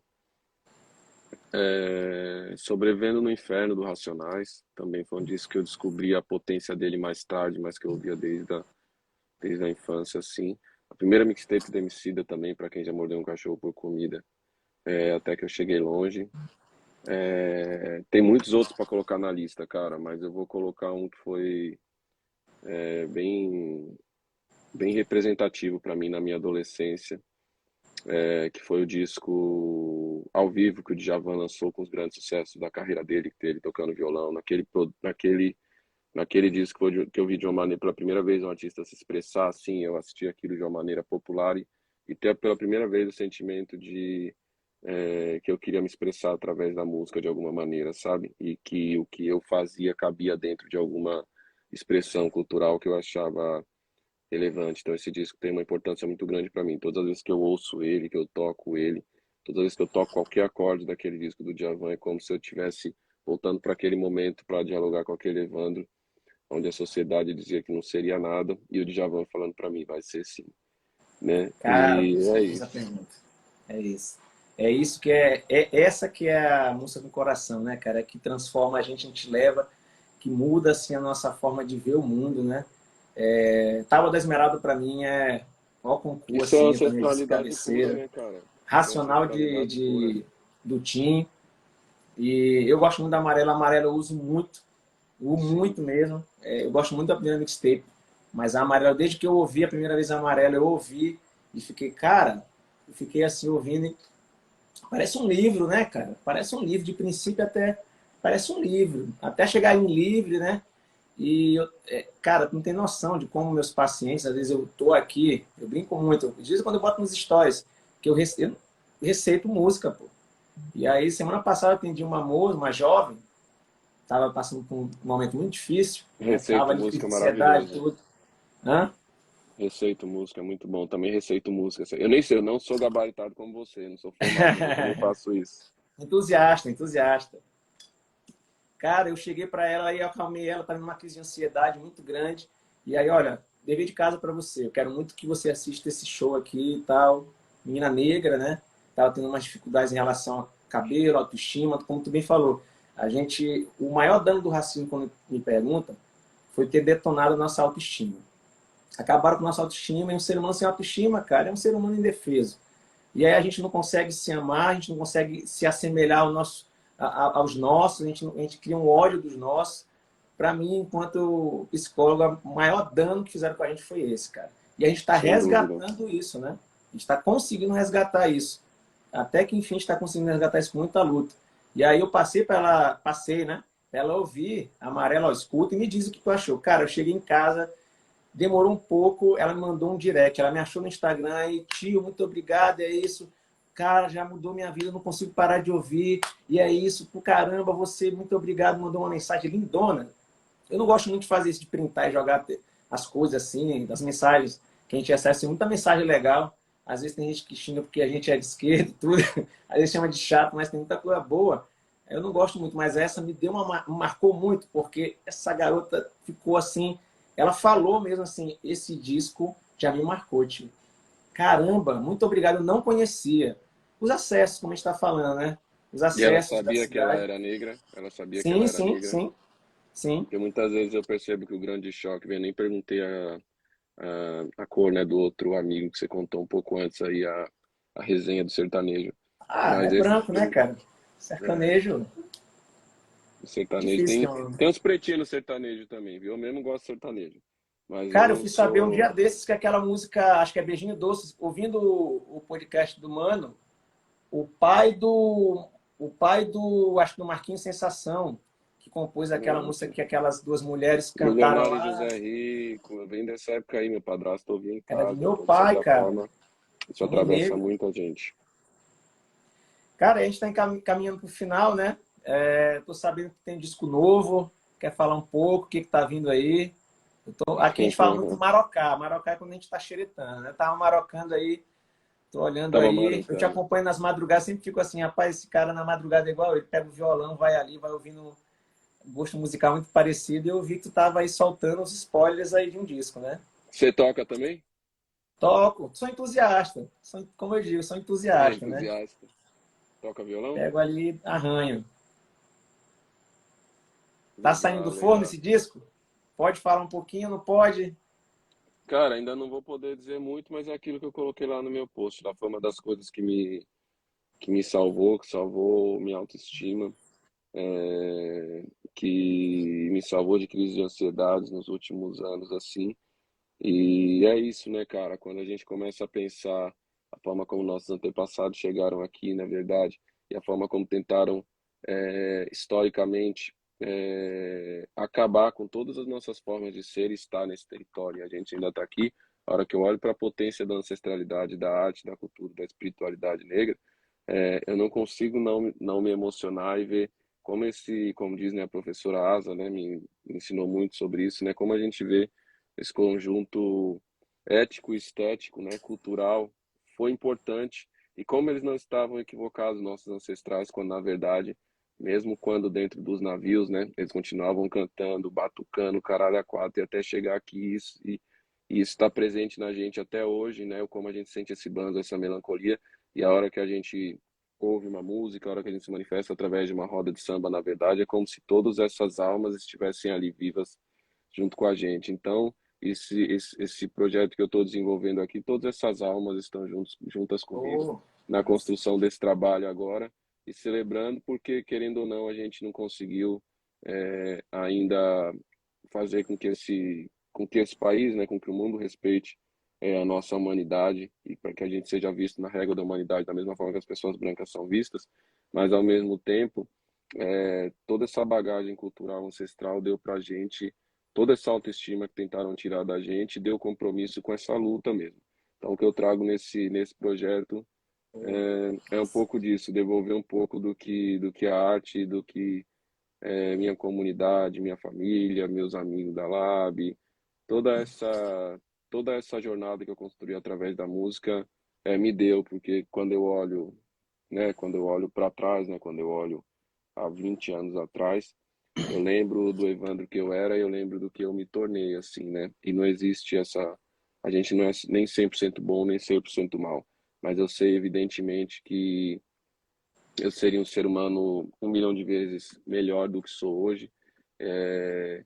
Sobrevivendo no Inferno, do Racionais, também foi um disco que eu descobri a potência dele mais tarde, mas que eu ouvia desde a infância, assim. A primeira mixtape do Emicida também, para quem já mordeu um cachorro por comida, até que eu cheguei longe. Tem muitos outros para colocar na lista, cara, mas eu vou colocar um que foi bem, bem representativo para mim na minha adolescência, que foi o disco ao vivo que o Djavan lançou com os grandes sucessos da carreira dele, ele tocando violão, naquele disco que eu vi de uma maneira, pela primeira vez um artista se expressar assim, eu assisti aquilo de uma maneira popular e ter pela primeira vez o sentimento de que eu queria me expressar através da música de alguma maneira, sabe? E que o que eu fazia cabia dentro de alguma expressão cultural que eu achava relevante. Então esse disco tem uma importância muito grande para mim. Todas as vezes que eu ouço ele, que eu toco ele, todas as vezes que eu toco qualquer acorde daquele disco do Djavan, é como se eu estivesse voltando para aquele momento para dialogar com aquele Evandro, onde a sociedade dizia que não seria nada, e o Djavan falando para mim, vai ser sim, né? Cara, E você é fez a isso. pergunta. É isso. É isso que essa que é a música do coração, né, cara? Que transforma a gente leva, que muda assim a nossa forma de ver o mundo, né? Tábua da Esmeralda para mim é ó concurso Isso é assim, também de ancestralidade pura, cabeceira, né, cara? Isso é racional ancestralidade pura. do Tim. E eu gosto muito da Amarela. Amarela eu uso Sim. muito mesmo. Eu gosto muito da primeira mixtape, mas a Amarela, desde que eu ouvi a primeira vez a Amarela, eu ouvi e fiquei, cara, eu fiquei assim ouvindo Parece um livro, né, cara? Parece um livro, de princípio até parece um livro, até chegar em livre, né? E, cara, tu não tem noção de como meus pacientes, às vezes eu tô aqui, eu brinco muito, às vezes quando eu boto nos stories, que eu receito música, pô. E aí, semana passada, eu atendi uma moça, uma jovem, tava passando por um momento muito difícil, né? Tava Receito ali com música ansiedade, maravilhoso. tudo. Hã? Receito música é muito bom. Também receito música. Eu nem sei, eu não sou gabaritado como você, não sou formado, mas eu também faço isso. Entusiasta, entusiasta. Cara, eu cheguei para ela e acalmei ela, estava numa crise de ansiedade muito grande. E aí, olha, dever de casa para você. Eu quero muito que você assista esse show aqui e tal. Menina negra, né? Tava tendo umas dificuldades em relação ao cabelo, autoestima, como tu bem falou. O maior dano do racismo, quando me perguntam, foi ter detonado a nossa autoestima. Acabaram com a nossa autoestima, e um ser humano sem autoestima, cara, é um ser humano indefeso. E aí a gente não consegue se amar, a gente não consegue se assemelhar aos nossos, a gente cria um ódio dos nossos. Para mim, enquanto psicóloga, o maior dano que fizeram com a gente foi esse, cara. E a gente está Sem dúvida. resgatando isso, né? A gente está conseguindo resgatar isso. Até que, enfim, a gente está conseguindo resgatar isso com muita luta. E aí eu passei, né? Pra ela ouvir, Amarela, ó, escuta e me diz o que tu achou. Cara, eu cheguei em casa, demorou um pouco, ela me mandou um direct, ela me achou no Instagram e, tio, muito obrigado, é isso. Cara, já mudou minha vida, eu não consigo parar de ouvir. E é isso, por caramba, você, muito obrigado, mandou uma mensagem lindona. Eu não gosto muito de fazer isso, de printar e jogar as coisas assim, das mensagens que a gente recebe, assim, muita mensagem legal. Às vezes tem gente que xinga porque a gente é de esquerda e tudo, às vezes chama de chato, mas tem muita coisa boa. Eu não gosto muito, mas essa marcou muito, porque essa garota ficou assim, ela falou mesmo assim, esse disco já me marcou, tio. Caramba, muito obrigado, eu não conhecia. Os acessos, como a gente está falando, né? Os E ela acessos da sabia que ela cidade. era negra? Ela sabia que ela Sim, era sim, negra? sim, sim. Porque muitas vezes eu percebo que o grande choque, eu nem perguntei a cor, né, do outro amigo que você contou um pouco antes aí, a resenha do sertanejo. Ah, é Mas esse, branco, né, cara? é, Sertanejo, o sertanejo difícil. tem uns pretinhos no sertanejo também, viu? Eu mesmo gosto de sertanejo. Mas eu Cara, eu não fui saber um dia sou. desses que aquela música, acho que é Beijinho Doce, ouvindo o podcast do Mano, o pai do, acho que do Marquinhos Sensação, que compôs aquela música Nossa. que aquelas duas mulheres cantaram Milionário lá, José Rico, vem dessa época aí, meu padrasto ouvia em era de casa, meu então de pai, certa cara, forma isso um atravessa negro. muita gente. Cara, a gente está caminhando para o final, né? Tô sabendo que tem disco novo, quer falar um pouco, o que está vindo aí? Aqui a gente fala muito marocá. Marocá é quando a gente está xeretando, né? Tava marocando aí, tô olhando Tava aí. Eu te marocando. acompanho nas madrugadas, sempre fico assim, rapaz, esse cara na madrugada é igual, ele pega o violão, vai ali, vai ouvindo um gosto musical muito parecido. E eu vi que tu tava aí soltando os spoilers aí de um disco, né? Você toca também? Toco, sou entusiasta. Como eu digo, sou É entusiasta, né? entusiasta. Toca violão? Pego ali, arranho. Tá saindo Legal, do forno legal. esse disco? Pode falar um pouquinho, não pode? Cara, ainda não vou poder dizer muito, mas é aquilo que eu coloquei lá no meu post, da fama das coisas que me salvou, que salvou minha autoestima, é, que me salvou de crise de ansiedade nos últimos anos, assim. E é isso, né, cara? Quando a gente começa a pensar a forma como nossos antepassados chegaram aqui, na verdade, e a forma como tentaram, historicamente, acabar com todas as nossas formas de ser e estar nesse território, e a gente ainda está aqui. A hora que eu olho para a potência da ancestralidade, da arte, da cultura, da espiritualidade negra, eu não consigo não me emocionar e ver como como diz, né, a professora Asa, né, me ensinou muito sobre isso, né, como a gente vê esse conjunto ético e estético, né, cultural, foi importante e como eles não estavam equivocados, nossos ancestrais, quando na verdade, mesmo quando dentro dos navios, né, eles continuavam cantando, batucando, caralho a quatro, e até chegar aqui e isso está presente na gente até hoje, né, como a gente sente esse banzo, essa melancolia, e a hora que a gente ouve uma música, a hora que a gente se manifesta através de uma roda de samba, na verdade, é como se todas essas almas estivessem ali vivas junto com a gente. Então, esse projeto que eu estou desenvolvendo aqui, todas essas almas estão juntas comigo Oh, na construção desse trabalho agora e celebrando porque, querendo ou não, a gente não conseguiu ainda fazer com que esse país, né, com que o mundo respeite a nossa humanidade e para que a gente seja visto na régua da humanidade da mesma forma que as pessoas brancas são vistas, mas ao mesmo tempo, toda essa bagagem cultural ancestral deu para a gente toda essa autoestima que tentaram tirar da gente, deu compromisso com essa luta mesmo. Então, o que eu trago nesse projeto é um pouco disso, devolver um pouco do que a arte, do que minha comunidade, minha família, meus amigos da Lab, toda essa toda essa jornada que eu construí através da música me deu, porque quando eu olho, né, quando eu olho para trás, né, quando eu olho há 20 anos atrás, eu lembro do Evandro que eu era e eu lembro do que eu me tornei, assim, né? E não existe essa. A gente não é nem 100% bom, nem 100% mal. Mas eu sei, evidentemente, que eu seria um ser humano 1 milhão de vezes melhor do que sou hoje, eh,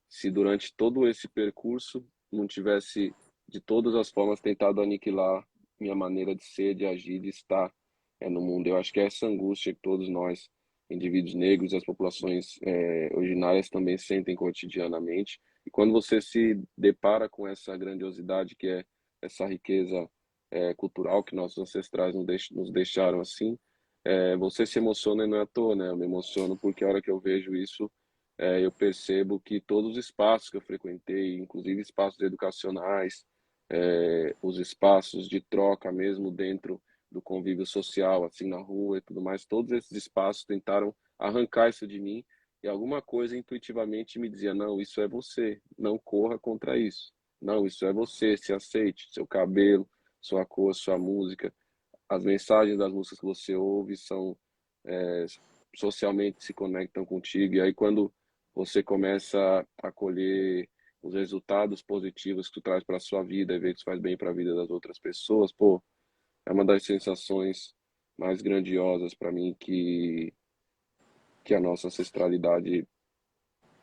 se durante todo esse percurso não tivesse, de todas as formas, tentado aniquilar minha maneira de ser, de agir, de estar no mundo. Eu acho que é essa angústia que todos nós, indivíduos negros e as populações originárias também sentem cotidianamente. E quando você se depara com essa grandiosidade que é essa riqueza cultural que nossos ancestrais nos deixaram assim, você se emociona e não é à toa, né? Eu me emociono porque a hora que eu vejo isso, eu percebo que todos os espaços que eu frequentei, inclusive espaços educacionais, os espaços de troca mesmo dentro do convívio social, assim, na rua e tudo mais, todos esses espaços tentaram arrancar isso de mim e alguma coisa intuitivamente me dizia, não, isso é você, não corra contra isso. Não, isso é você, se aceite, seu cabelo, sua cor, sua música, as mensagens das músicas que você ouve são é, socialmente se conectam contigo e aí quando você começa a colher os resultados positivos que tu traz para a sua vida e vê que isso faz bem para a vida das outras pessoas, pô, é uma das sensações mais grandiosas para mim que a nossa ancestralidade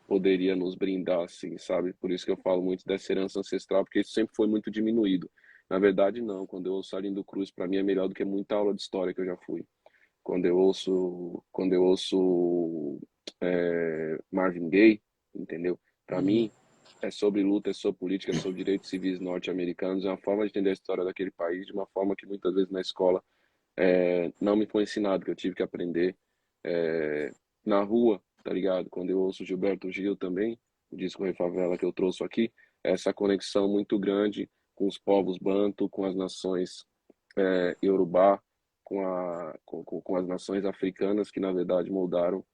poderia nos brindar, assim, sabe? Por isso que eu falo muito dessa herança ancestral, porque isso sempre foi muito diminuído. Na verdade, não. Quando eu ouço Arlindo Cruz, para mim é melhor do que muita aula de história que eu já fui. Quando eu ouço Marvin Gaye, entendeu? Para Uhum. mim é sobre luta, é sobre política, é sobre direitos civis norte-americanos, é uma forma de entender a história daquele país de uma forma que muitas vezes na escola não me foi ensinado, que eu tive que aprender é, na rua, tá ligado? Quando eu ouço Gilberto Gil também, o disco Rei Favela que eu trouxe aqui, essa conexão muito grande com os povos banto, com as nações Yorubá, com as nações africanas que na verdade moldaram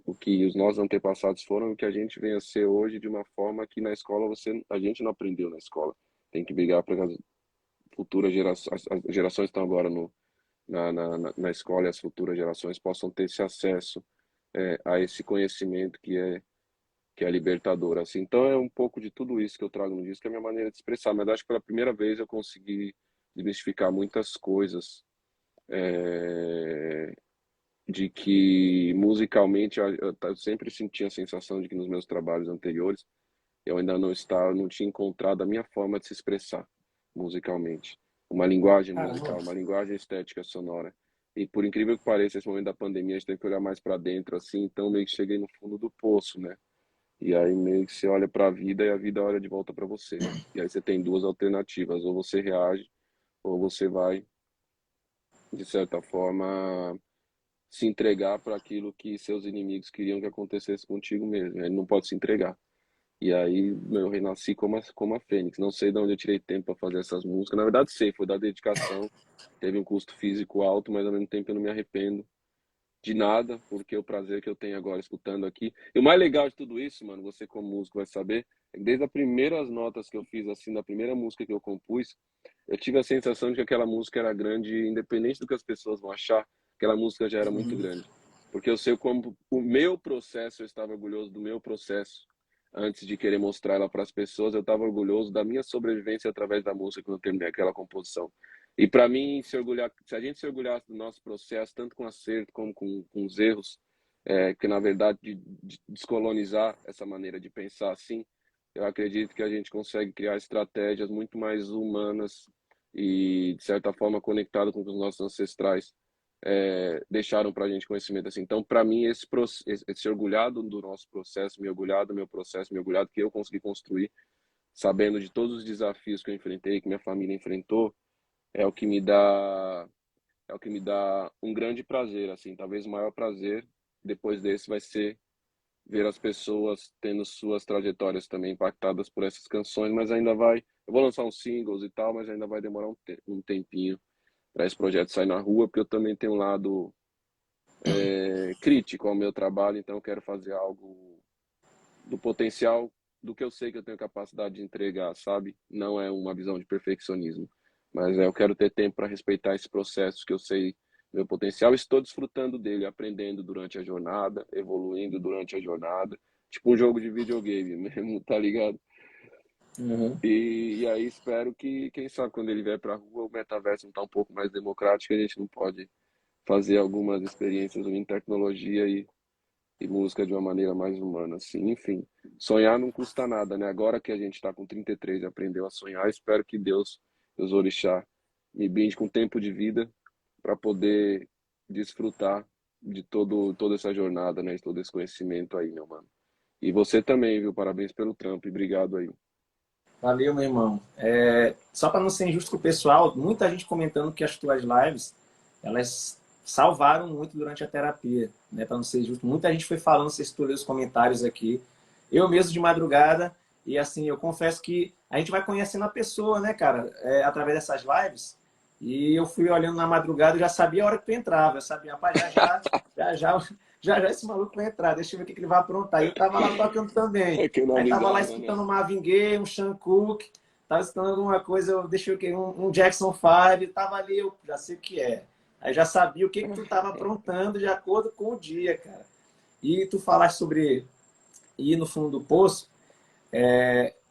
o que os nossos antepassados foram e o que a gente vem a ser hoje de uma forma que na escola a gente não aprendeu na escola. Tem que brigar para que as futuras gerações, as gerações estão agora na escola e as futuras gerações possam ter esse acesso a esse conhecimento que é libertador. Assim. Então é um pouco de tudo isso que eu trago no disco, que é a minha maneira de expressar. Mas acho que pela primeira vez eu consegui desmistificar muitas coisas é, de que musicalmente eu sempre senti a sensação de que nos meus trabalhos anteriores eu ainda não tinha encontrado a minha forma de se expressar musicalmente. Uma linguagem Caramba. musical, uma linguagem estética sonora. E por incrível que pareça, esse momento da pandemia a gente tem que olhar mais para dentro, assim, então meio que cheguei no fundo do poço, né? E aí meio que você olha para a vida e a vida olha de volta para você. E aí você tem duas alternativas, ou você reage, ou você vai, de certa forma, se entregar para aquilo que seus inimigos queriam que acontecesse contigo mesmo. Ele não pode se entregar. E aí, eu renasci como a Fênix. Não sei de onde eu tirei tempo para fazer essas músicas. Na verdade, sei, foi da dedicação. Teve um custo físico alto, mas ao mesmo tempo eu não me arrependo de nada, porque o prazer que eu tenho agora escutando aqui. E o mais legal de tudo isso, mano, você como músico vai saber, é que desde as primeiras notas que eu fiz, assim, da primeira música que eu compus, eu tive a sensação de que aquela música era grande, independente do que as pessoas vão achar, aquela música já era muito Uhum. grande. Porque eu sei como o meu processo, eu estava orgulhoso do meu processo. Antes de querer mostrar ela para as pessoas, eu estava orgulhoso da minha sobrevivência através da música quando eu terminei aquela composição. E para mim, se a gente se orgulhasse do nosso processo, tanto com acerto como com os erros, que na verdade de descolonizar essa maneira de pensar assim, eu acredito que a gente consegue criar estratégias muito mais humanas e de certa forma conectado com o que os nossos ancestrais deixaram para a gente conhecimento assim. Então, para mim, esse orgulhado do nosso processo, me orgulhado do meu processo, me orgulhado que eu consegui construir sabendo de todos os desafios que eu enfrentei, que minha família enfrentou, é o que me dá, é o que me dá um grande prazer, assim, talvez o maior prazer depois desse vai ser ver as pessoas tendo suas trajetórias também impactadas por essas canções, mas ainda vai, eu vou lançar uns singles e tal, mas ainda vai demorar um tempinho para esse projeto sair na rua, porque eu também tenho um lado crítico ao meu trabalho, então eu quero fazer algo do potencial do que eu sei que eu tenho capacidade de entregar, sabe? Não é uma visão de perfeccionismo, mas eu quero ter tempo para respeitar esse processo que eu sei meu potencial, estou desfrutando dele, aprendendo durante a jornada, evoluindo durante a jornada, tipo um jogo de videogame mesmo, tá ligado? Uhum. E aí espero que, quem sabe, quando ele vier pra rua, o metaverso não tá um pouco mais democrático, a gente não pode fazer algumas experiências em tecnologia e música de uma maneira mais humana, assim. Enfim, sonhar não custa nada, né? Agora que a gente está com 33 e aprendeu a sonhar, espero que Deus, Deus Orixá, me brinde com tempo de vida para poder desfrutar de toda essa jornada, né? De todo esse conhecimento aí, meu mano. E você também, viu? Parabéns pelo trampo e obrigado aí. Valeu, meu irmão. Só para não ser injusto com o pessoal, muita gente comentando que as tuas lives, elas salvaram muito durante a terapia, né? Para não ser justo. Muita gente foi falando, se tu lê os comentários aqui. Eu mesmo de madrugada, e assim, eu confesso que a gente vai conhecendo a pessoa, né, cara, através dessas lives. E eu fui olhando na madrugada, eu já sabia a hora que tu entrava, eu sabia, rapaz, já esse maluco vai entrar, deixa eu ver o que ele vai aprontar. E eu tava lá tocando também. É que não Aí tava lá avisava, né? escutando um Marvin Gaye, um Sean Cooke, tava escutando alguma coisa, eu deixei o quê? Um Jackson 5, tava ali, eu já sei o que é. Aí já sabia o que que tu tava aprontando de acordo com o dia, cara. E tu falaste sobre ir no fundo do poço,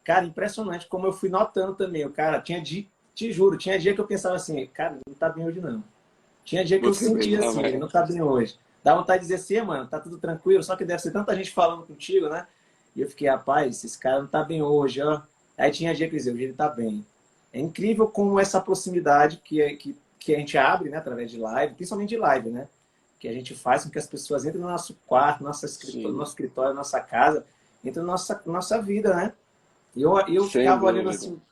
cara, impressionante como eu fui notando também. O cara tinha dia, te juro, tinha dia que eu pensava assim, cara, não tá bem hoje não. Tinha dia que eu Você sentia pensava, assim, ele é. não tá bem hoje. Dá vontade de dizer assim, mano, tá tudo tranquilo, só que deve ser tanta gente falando contigo, né? E eu fiquei, rapaz, esse cara não tá bem hoje, ó. Aí tinha dia que eu dizia, hoje ele tá bem. É incrível como essa proximidade que a gente abre, né, através de live, principalmente de live, né? Que a gente faz com que as pessoas entrem no nosso quarto, Sim, nosso escritório, nossa casa, entrem na nossa vida, né? E eu sem ficava olhando dúvida. assim,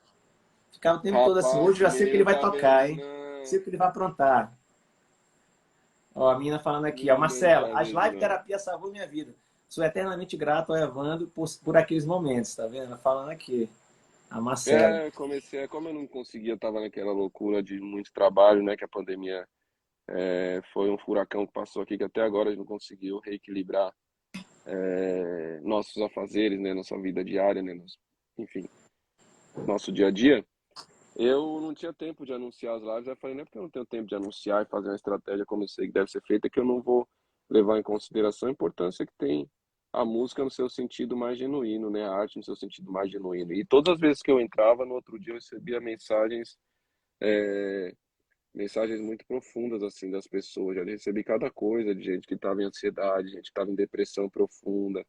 ficava o tempo todo assim, Rapaz, hoje o eu já sei o que ele menino vai tá tocar, hein? mesmo. Sei o que ele vai aprontar. Ó, a menina falando O aqui, ó, menino não Marcela, tá as mesmo, live não. terapia salvou minha vida. Sou eternamente grato ao Evandro por aqueles momentos, tá vendo? Ela falando aqui, a Marcela. Comecei, como eu não conseguia, tava naquela loucura de muito trabalho, né? Que a pandemia foi um furacão que passou aqui, que até agora a gente não conseguiu reequilibrar nossos afazeres, né? Nossa vida diária, né? Enfim, nosso dia a dia. Eu não tinha tempo de anunciar as lives, aí eu falei, não é porque eu não tenho tempo de anunciar e fazer uma estratégia como eu sei que deve ser feita, que eu não vou levar em consideração a importância que tem a música no seu sentido mais genuíno, né? A arte no seu sentido mais genuíno. E todas as vezes que eu entrava, no outro dia eu recebia é, mensagens muito profundas, assim, das pessoas. Já recebi cada coisa de gente que estava em ansiedade, gente que estava em depressão profunda,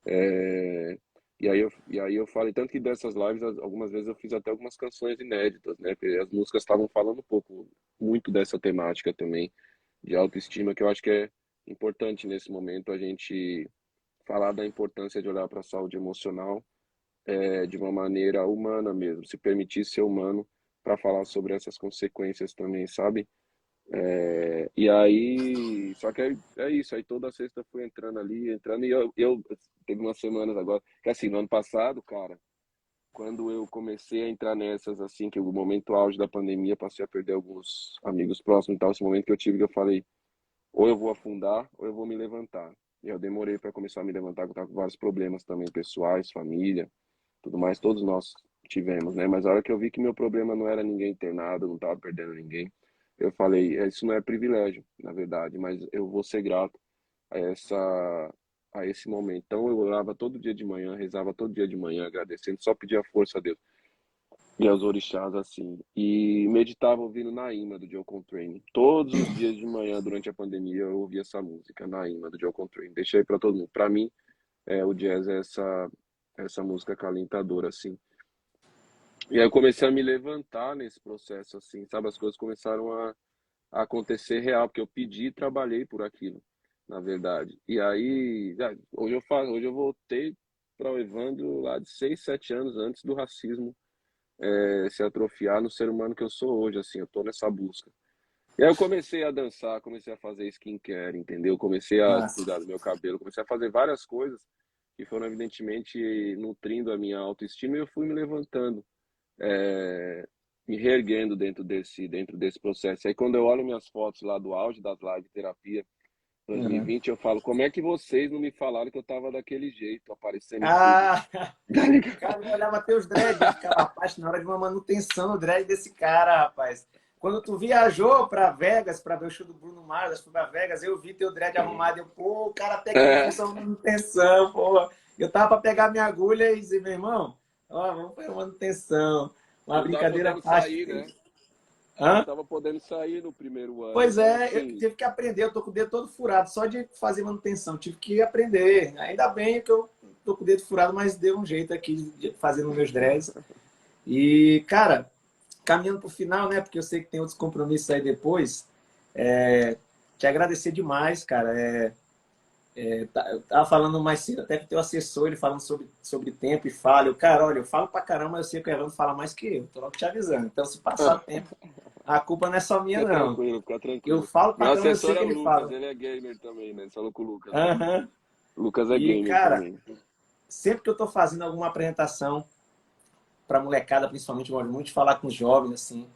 é, e aí eu falei, tanto que dessas lives, algumas vezes eu fiz até algumas canções inéditas, né? Porque as músicas estavam falando um pouco, muito dessa temática também, de autoestima, que eu acho que é importante nesse momento a gente falar da importância de olhar para a saúde emocional de uma maneira humana mesmo, se permitir ser humano para falar sobre essas consequências também, sabe? E aí, só que é isso, aí toda sexta eu fui entrando ali, entrando, e eu teve umas semanas agora, que assim, no ano passado, cara, quando eu comecei a entrar nessas, assim, que o momento auge da pandemia, passei a perder alguns amigos próximos e tal, esse momento que eu tive, que eu falei, ou eu vou afundar, ou eu vou me levantar. E eu demorei para começar a me levantar, porque eu tava com vários problemas também, pessoais, família, tudo mais, todos nós tivemos, né? Mas a hora que eu vi que meu problema não era ninguém internado, não tava perdendo ninguém, eu falei, isso não é privilégio, na verdade, mas eu vou ser grato a a esse momento. Então eu orava todo dia de manhã, rezava todo dia de manhã, agradecendo, só pedia força a Deus e aos orixás assim. E meditava ouvindo Naíma do Joe Coltrane. Todos os dias de manhã durante a pandemia eu ouvia essa música, Naíma do Joe Coltrane. Deixei para todo mundo. Para mim, o jazz é essa música acalentadora assim. E aí eu comecei a me levantar nesse processo assim, sabe? As coisas começaram a acontecer real, porque eu pedi e trabalhei por aquilo, na verdade. E aí, hoje eu voltei, para o Evandro lá de 6, 7 anos antes do racismo se atrofiar no ser humano que eu sou hoje, assim, eu tô nessa busca. E aí eu comecei a dançar, comecei a fazer skincare, entendeu? Comecei a Massa. cuidar do meu cabelo, comecei a fazer várias coisas que foram evidentemente nutrindo a minha autoestima e eu fui me levantando, é, me reerguendo dentro desse processo. Aí quando eu olho minhas fotos lá do auge das live terapia Uhum. 2020, eu falo, como é que vocês não me falaram que eu tava daquele jeito, aparecendo em tudo? Ah, Tá ligado? cara, eu olhava teus dreads, eu ficava, rapaz, na hora de uma manutenção no dread desse cara, rapaz. Quando tu viajou para Vegas para ver o show do Bruno Mars, fui para Vegas, eu vi teu dread arrumado, eu, pô, o cara até que me É, fez uma manutenção, pô. Eu tava para pegar minha agulha e dizer, meu irmão, ó, vamos fazer uma manutenção. Uma não tava brincadeira à podendo parte. sair, né? Não Hã? tava podendo sair no primeiro ano, Pois então é, eu assim, tive que aprender, eu tô com o dedo todo furado, só de fazer manutenção, tive que aprender. Ainda bem que eu tô com o dedo furado, mas deu um jeito aqui de fazer nos meus dreads. E, cara, caminhando pro final, né, porque eu sei que tem outros compromissos aí depois, te agradecer demais, cara. Eu tava falando mais cedo até com o teu assessor, ele falando sobre tempo e fala. Eu, cara, olha, eu falo pra caramba, eu sei que o Evandro fala mais que eu, tô logo te avisando. Então, se passar tempo, a culpa não é só minha, fica não. tranquilo, fica Eu tranquilo. falo pra Meu caramba, eu sei assessor é que o ele Lucas, fala. ele é gamer também, né? Você falou com o Lucas, né? Aham. O Lucas é E, gamer cara, também. sempre que eu estou fazendo alguma apresentação para molecada, principalmente, eu gosto muito de falar com os jovens, assim,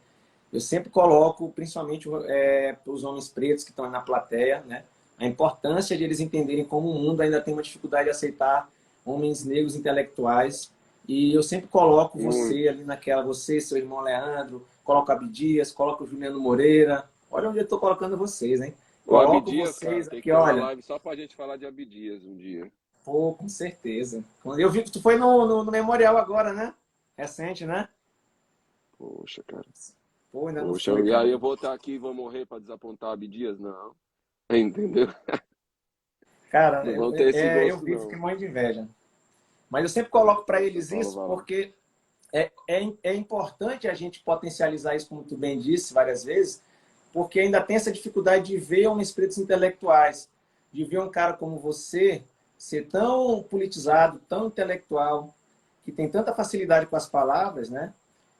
eu sempre coloco, principalmente para os homens pretos que estão aí na plateia, né, a importância de eles entenderem como o mundo ainda tem uma dificuldade de aceitar homens negros intelectuais. E eu sempre coloco Muito. você ali naquela, você, seu irmão Leandro, coloco Abdias, coloco o Juliano Moreira. Olha onde eu estou colocando vocês, hein? O Coloco Abdias, cara, vocês tem que aqui, ter uma olha. live só pra gente falar de Abdias um dia. Pô, com certeza. Quando eu vi que tu foi no Memorial agora, né? Recente, né? Poxa, cara. Pô, ainda não Poxa, foi, e cara. aí eu vou estar aqui e vou morrer pra desapontar Abdias? Não. Entendeu? Cara, Não vão ter esse eu gosto, vi, fiquei não. morrendo de inveja. Mas eu sempre coloco para Poxa, eles Paulo isso Valor. porque é importante a gente potencializar isso, como tu bem disse várias vezes, porque ainda tem essa dificuldade de ver homens pretos intelectuais, de ver um cara como você ser tão politizado, tão intelectual, que tem tanta facilidade com as palavras, né?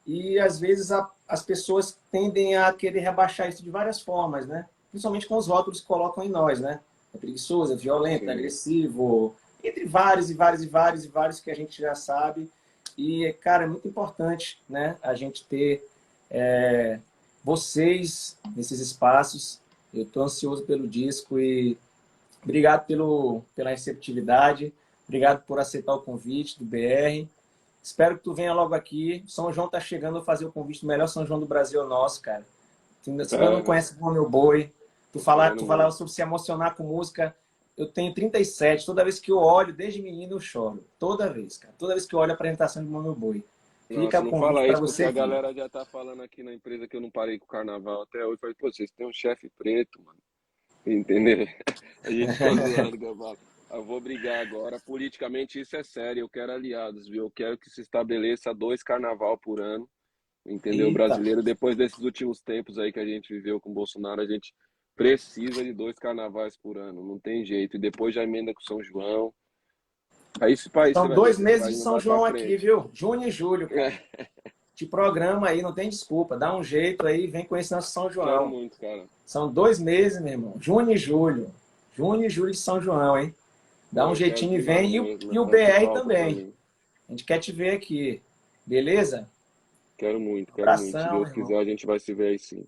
E às vezes as pessoas tendem a querer rebaixar isso de várias formas, né? Principalmente com os rótulos que colocam em nós, né? É preguiçoso, é violento, é Sim. agressivo, entre vários e vários e vários e vários que a gente já sabe. E, cara, é muito importante, né? A gente ter vocês nesses espaços. Eu estou ansioso pelo disco e obrigado pela receptividade, obrigado por aceitar o convite do BR. Espero que tu venha logo aqui. São João tá chegando a fazer o convite do melhor São João do Brasil, é o nosso, cara. Tu ainda não É, velho. conhece o Meu Boi. Tô querendo Tu falava muito. sobre se emocionar com música. Eu tenho 37. Toda vez que eu olho, desde menino, eu choro. Toda vez, cara. Toda vez que eu olho a apresentação de Meu Boi. Fica Nossa, o não convite fala para isso porque você a vir. galera já tá falando aqui na empresa que eu não parei com o carnaval até hoje. Falei, pô, vocês têm um chefe preto, mano. Entendeu? A gente ficou zoando, que eu falo. Eu vou brigar agora. Politicamente isso é sério. Eu quero aliados, viu? Eu quero que se estabeleça 2 carnaval por ano. Entendeu? O Eita. brasileiro, depois desses últimos tempos aí que a gente viveu com o Bolsonaro, a gente precisa de 2 carnavais por ano. Não tem jeito. E depois já emenda com São João. Aí esse país você São vai ver 2 se esse meses de país não São vai pra João aqui, frente. viu? Junho e julho, cara. Te programa aí, não tem desculpa. Dá um jeito aí, vem conhecer nosso São Quero João. muito, cara. São 2 meses, meu irmão. Junho e julho. Junho e julho de São João, hein? Dá Pô, um eu quero jeitinho e demais vem. mesmo. E o É o que BR falta pra também. mim. A gente quer te ver aqui. Beleza? Quero muito, quero muito. Se Abração, Deus meu irmão. quiser, a gente vai se ver aí sim.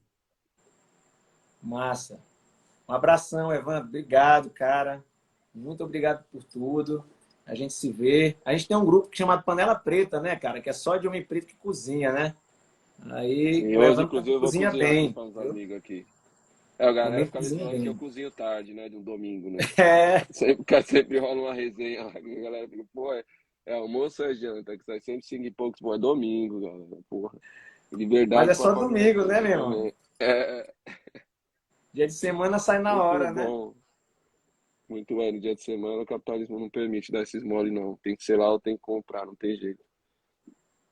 Massa. Um abração, Evandro. Obrigado, cara. Muito obrigado por tudo. A gente se vê. A gente tem um grupo chamado Panela Preta, né, cara? Que é só de homem preto que cozinha, né? Aí Sim, o hoje, Evandro também inclusive, eu vou cozinha cozinhar aqui bem, para uns viu? amigos aqui. É, a galera Também fica me cozinha zoando que eu bem. cozinho tarde, né? De um domingo, né? É, Sempre rola uma resenha lá, que a galera fica, pô, é almoço ou é janta? Que sai sempre 5 e poucos, pô, é domingo, galera, porra. mas Liberdade é pra só fazer as domingo, né, coisas meu irmão? também. É, Dia de semana sai na muito hora, né? bom. Muito bem, no dia de semana o capitalismo não permite dar esses mole, não. Tem que ser lá ou tem que comprar, não tem jeito.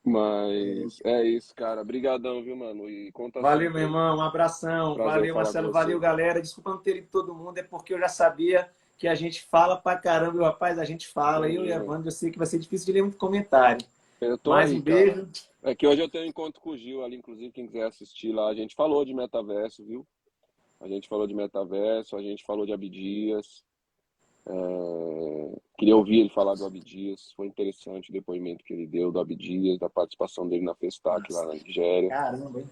Mas é isso, cara. Brigadão, viu, mano? E conta Valeu, meu sempre aí. irmão. Um abração. Prazer Valeu, falar com Marcelo. Valeu, você. galera. Desculpa não ter ido todo mundo, é porque eu já sabia que a gente fala pra caramba, e o rapaz, a gente fala, eu e a Evandro, eu sei que vai ser difícil de ler muito comentário. Eu tô Mais aí, um cara. beijo. É que hoje eu tenho um encontro com o Gil ali, inclusive, quem quiser assistir lá. A gente falou de metaverso, viu? A gente falou de metaverso, a gente falou de Abdias. Queria ouvir ele falar do Abdias. Foi interessante o depoimento que ele deu do Abdias, da participação dele na Festac lá na Nigéria. Caramba, hein?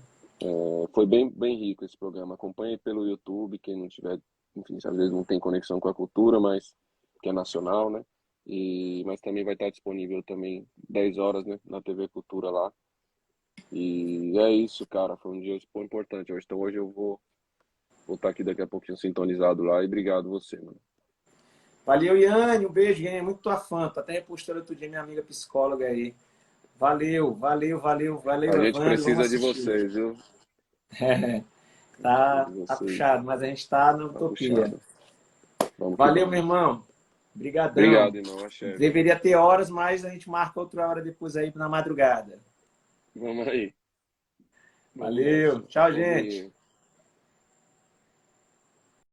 Foi bem, bem rico esse programa. Acompanhe pelo YouTube, quem não tiver, enfim, às vezes não tem conexão com a cultura, mas que é nacional, né? Mas também vai estar disponível também 10 horas, né, na TV Cultura lá. E é isso, cara. Foi um dia importante hoje. Então hoje eu vou estar aqui daqui a pouquinho sintonizado lá. E obrigado você, mano. Valeu, Iane. Um beijo, Iane. É muito tua fã. Tô até repostando outro dia minha amiga psicóloga aí. Valeu, valeu, valeu, valeu, A gente Evandro. Vamos precisa de assistir. vocês, viu? Tá, De tá vocês. puxado, mas a gente tá na Tá utopia. puxado. Vamos que Valeu, meu vamos. irmão. Obrigadão. Obrigado, irmão. Axé. Deveria ter horas, mas a gente marca outra hora depois aí na madrugada. Vamos aí. Vamos Valeu. nessa. Tchau, Vamos gente. aí.